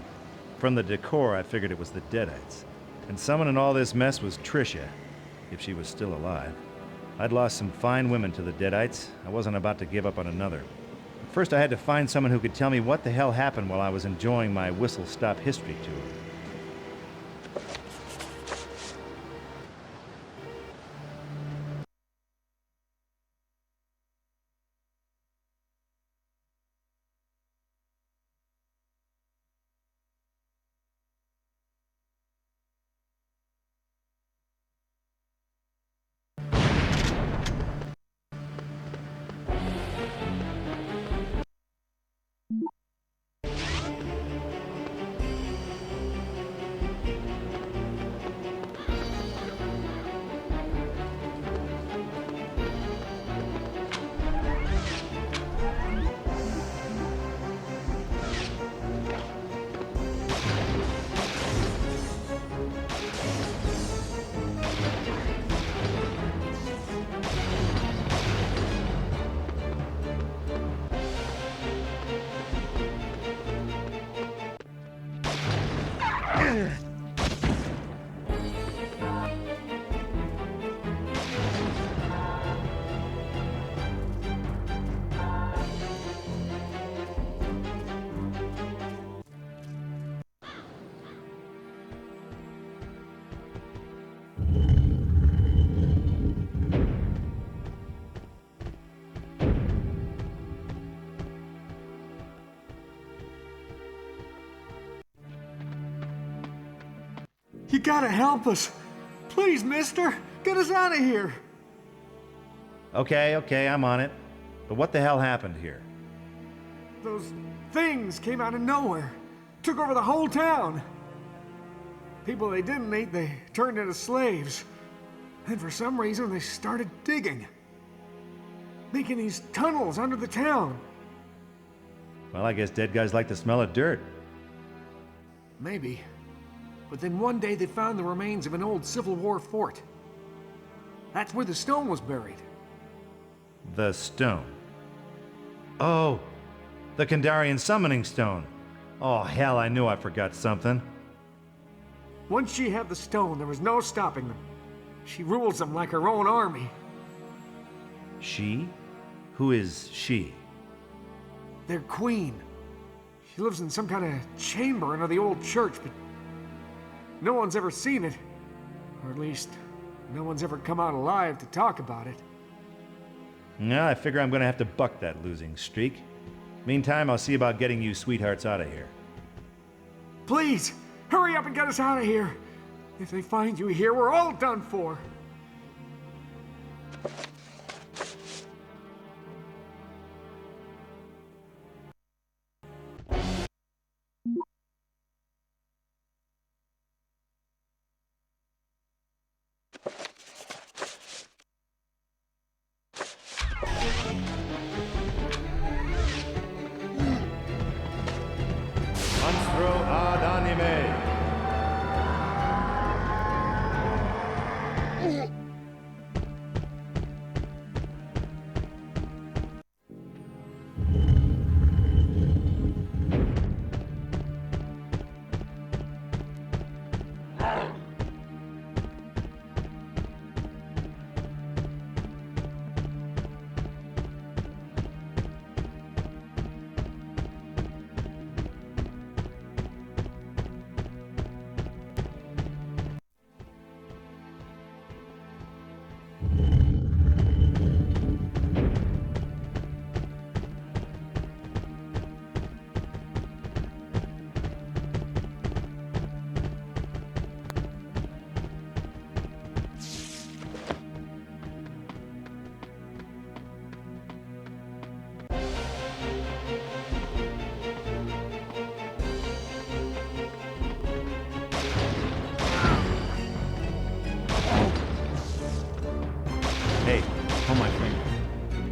From the decor, I figured it was the Deadites. And someone in all this mess was Trisha, if she was still alive. I'd lost some fine women to the Deadites. I wasn't about to give up on another. First, I had to find someone who could tell me what the hell happened while I was enjoying my whistle-stop history tour. You gotta help us. Please, mister, get us out of here. Okay, I'm on it. But what the hell happened here? Those things came out of nowhere. Took over the whole town. People they didn't eat, they turned into slaves. And for some reason, they started digging. Making these tunnels under the town. Well, I guess dead guys like the smell of dirt. Maybe. But then one day they found the remains of an old Civil War fort. That's where the stone was buried. The stone. Oh, the Kandarian summoning stone. Oh, hell, I knew I forgot something. Once she had the stone, there was no stopping them. She rules them like her own army. She? Who is she? Their queen. She lives in some kind of chamber under the old church, but no one's ever seen it. Or at least, no one's ever come out alive to talk about it. Yeah, I figure I'm gonna have to buck that losing streak. Meantime, I'll see about getting you sweethearts out of here. Please, hurry up and get us out of here. If they find you here, we're all done for. Monstro ad anime. Hey, hold my finger.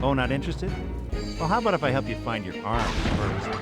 Oh, not interested? Well, how about if I help you find your arm first?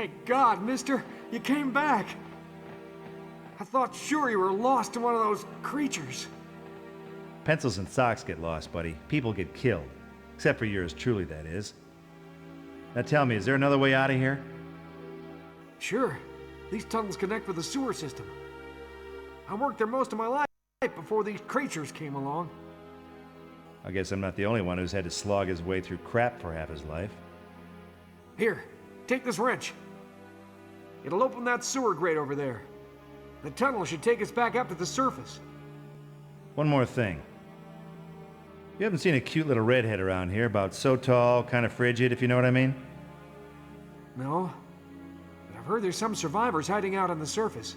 Thank God, mister. You came back. I thought sure you were lost to one of those creatures. Pencils and socks get lost, buddy. People get killed. Except for yours truly, that is. Now tell me, is there another way out of here? Sure. These tunnels connect with the sewer system. I worked there most of my life before these creatures came along. I guess I'm not the only one who's had to slog his way through crap for half his life. Here, take this wrench. It'll open that sewer grate over there. The tunnel should take us back up to the surface. One more thing. You haven't seen a cute little redhead around here, about so tall, kind of frigid, if you know what I mean? No, but I've heard there's some survivors hiding out on the surface.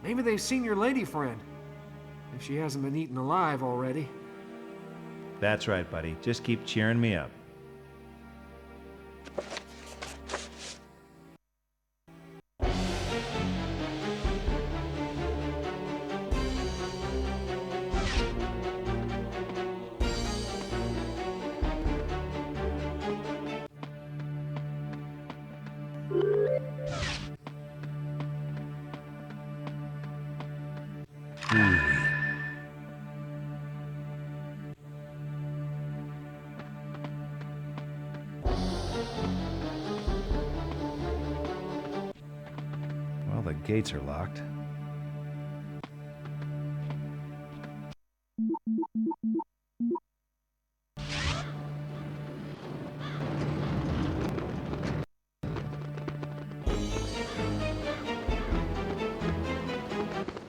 Maybe they've seen your lady friend, if she hasn't been eaten alive already. That's right, buddy. Just keep cheering me up. Well, the gates are locked.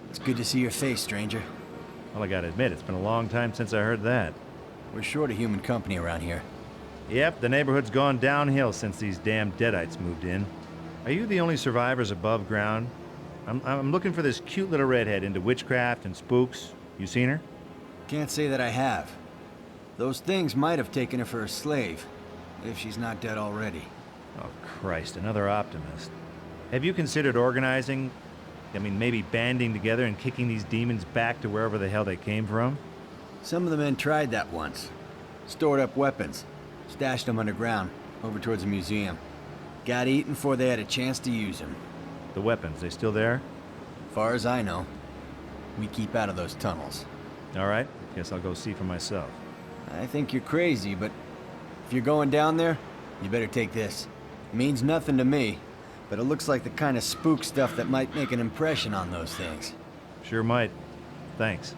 It's good to see your face, stranger. Well, I gotta admit, it's been a long time since I heard that. We're short of human company around here. Yep, the neighborhood's gone downhill since these damn deadites moved in. Are you the only survivors above ground? I'm looking for this cute little redhead into witchcraft and spooks. You seen her? Can't say that I have. Those things might have taken her for a slave, if she's not dead already. Oh, Christ, another optimist. Have you considered organizing? I mean, maybe banding together and kicking these demons back to wherever the hell they came from? Some of the men tried that once. Stored up weapons, stashed them underground, over towards the museum. Got eaten before they had a chance to use them. The weapons, they still there? Far as I know. We keep out of those tunnels. All right, guess I'll go see for myself. I think you're crazy, but if you're going down there, you better take this. It means nothing to me, but it looks like the kind of spook stuff that might make an impression on those things. Sure might. Thanks.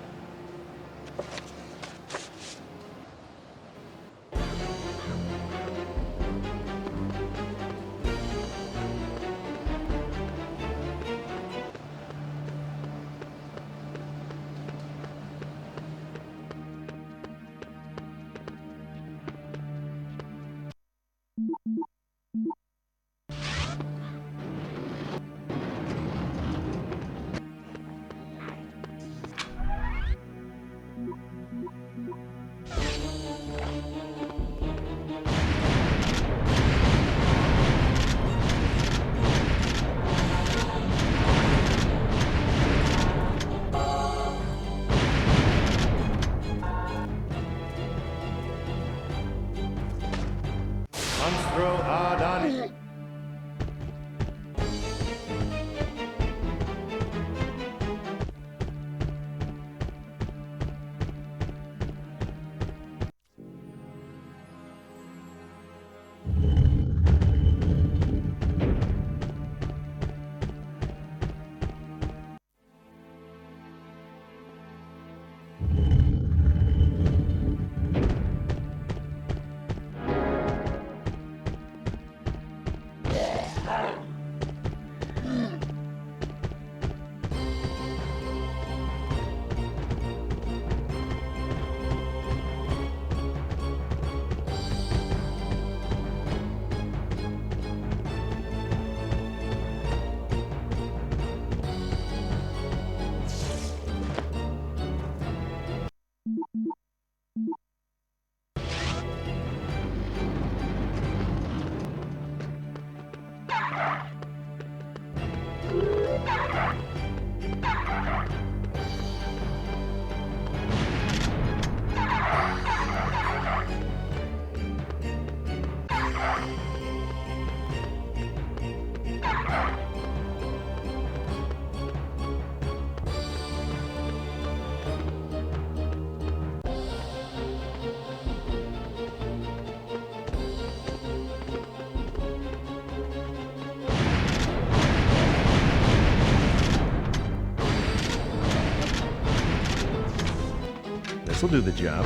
This'll do the job.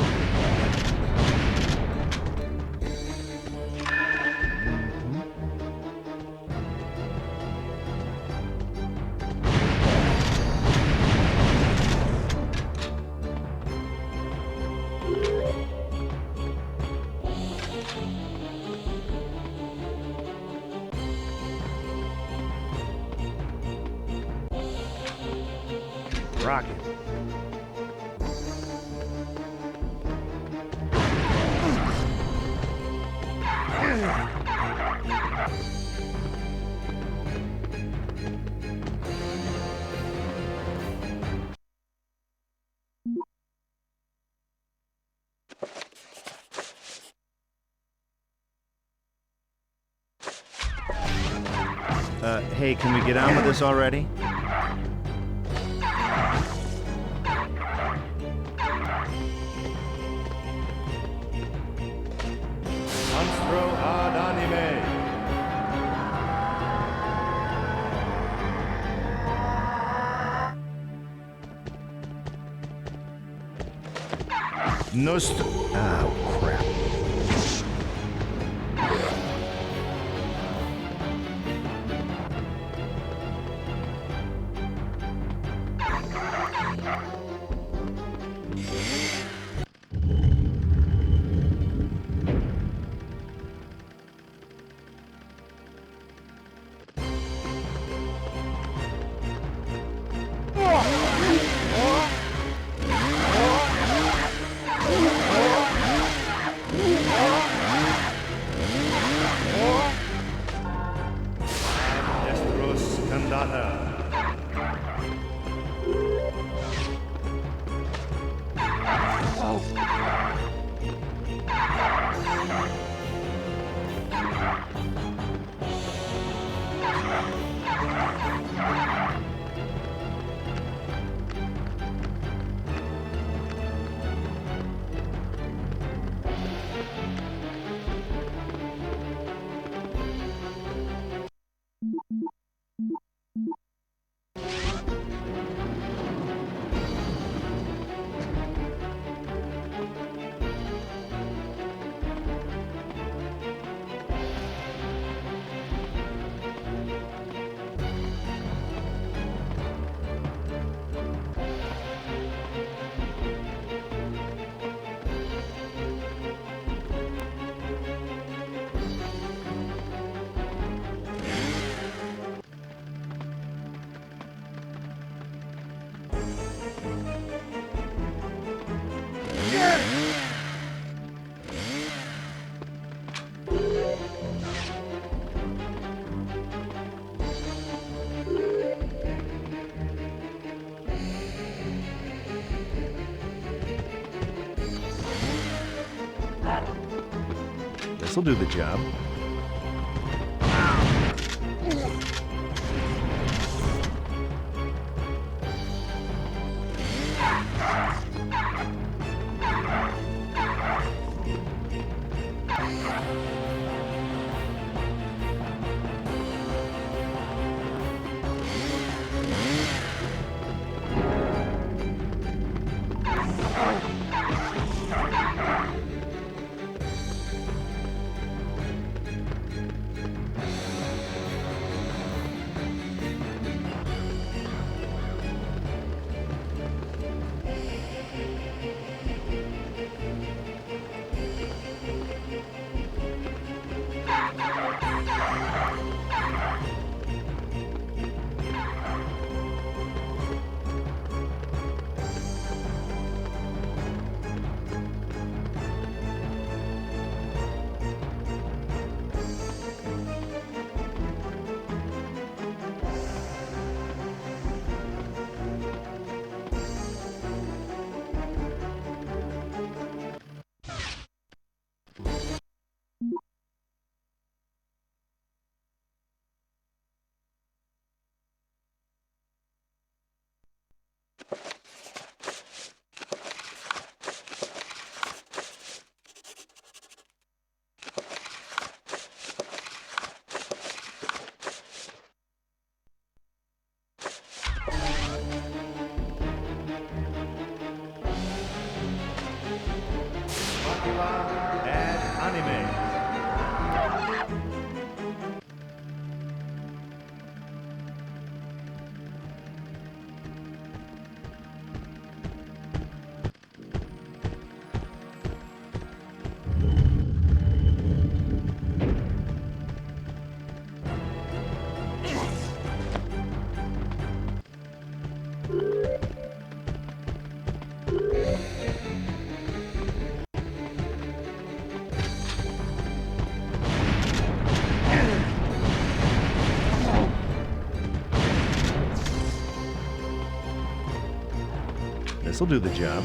Rocket. Hey, can we get on with this already? Monstro ad anime. Nostro... Oh, crap. This'll do the job. This'll do the job.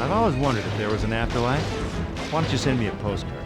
I've always wondered if there was an afterlife. Why don't you send me a postcard?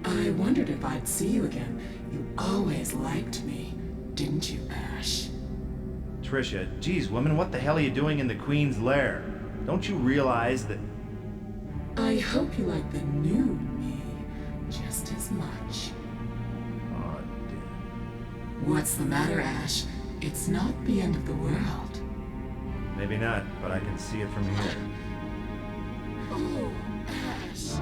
I wondered if I'd see you again. You always liked me, didn't you, Ash? Trisha, geez, woman, what the hell are you doing in the Queen's lair? Don't you realize that... I hope you like the new me, just as much. What's the matter, Ash? It's not the end of the world. Maybe not, but I can see it from here. Oh, Ash.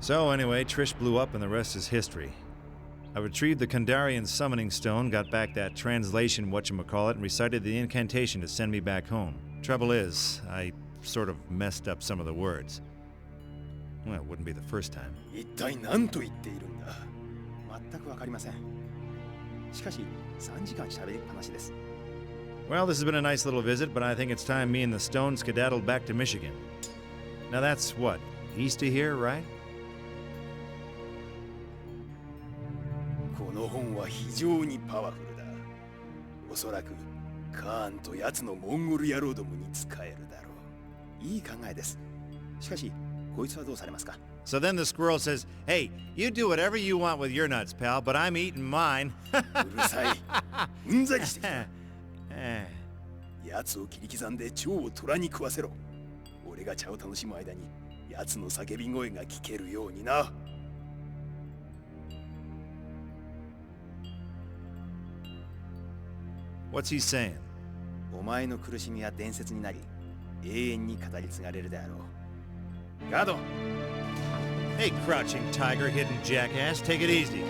So anyway, Trish blew up and the rest is history. I retrieved the Kandarian summoning stone, got back that translation whatchamacallit, and recited the incantation to send me back home. Trouble is, I sort of messed up some of the words. Well, it wouldn't be the first time. 一体何と言っているんだ。全くわかりません。しかし、3時間喋りっぱなしです。 Well, this has been a nice little visit, but I think it's time me and the stone skedaddled back to Michigan. Now that's what, east of here, right? この本は非常にパワフルだ。おそらくカーンと奴のモンゴル野郎どもに使えるだろう。いい考えです。しかし、こいつはどうされますか? So then the squirrel says, "Hey, you do whatever you want with your nuts, pal, but I'm eating mine." うるさい。うんざりしてきた。奴を切り刻んで蝶を虎に食わせろ。俺が茶を楽しむ間に奴の叫び声が聞けるようにな。 What's he saying? お前の苦しみは伝説になり、永遠に語り継がれるであろう。ガード! Hey, crouching tiger, hidden jackass, take it easy.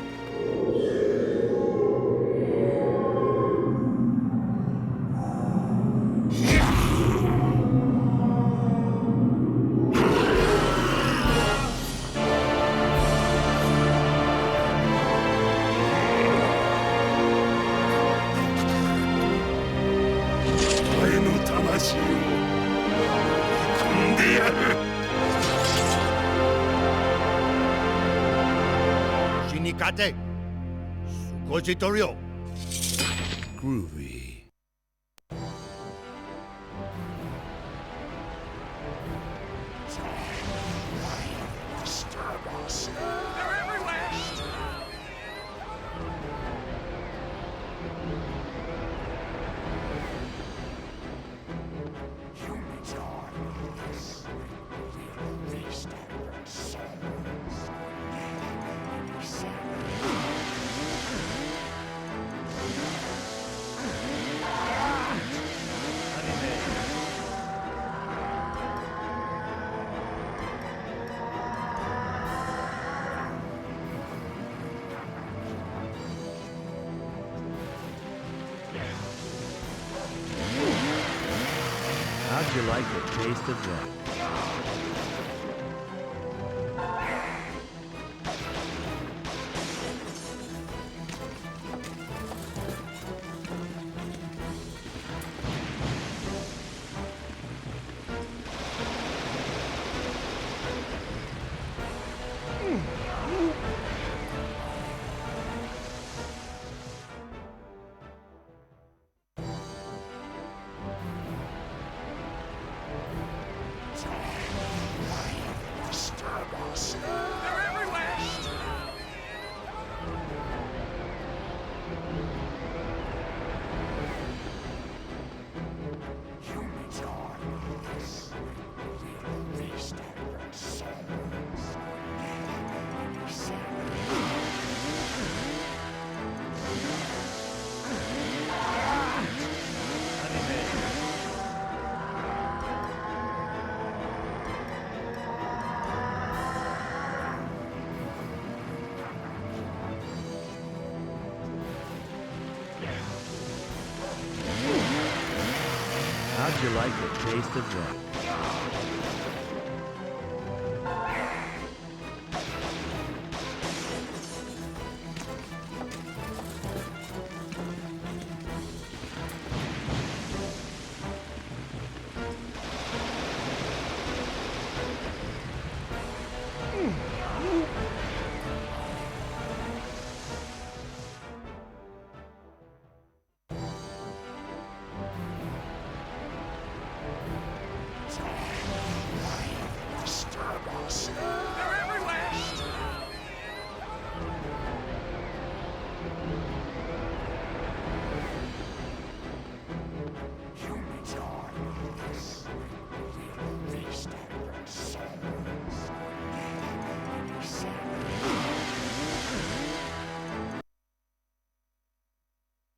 Groovy. They're everywhere! Humans are us. We will feast on their souls. How'd you like the taste of that? you like the taste of that?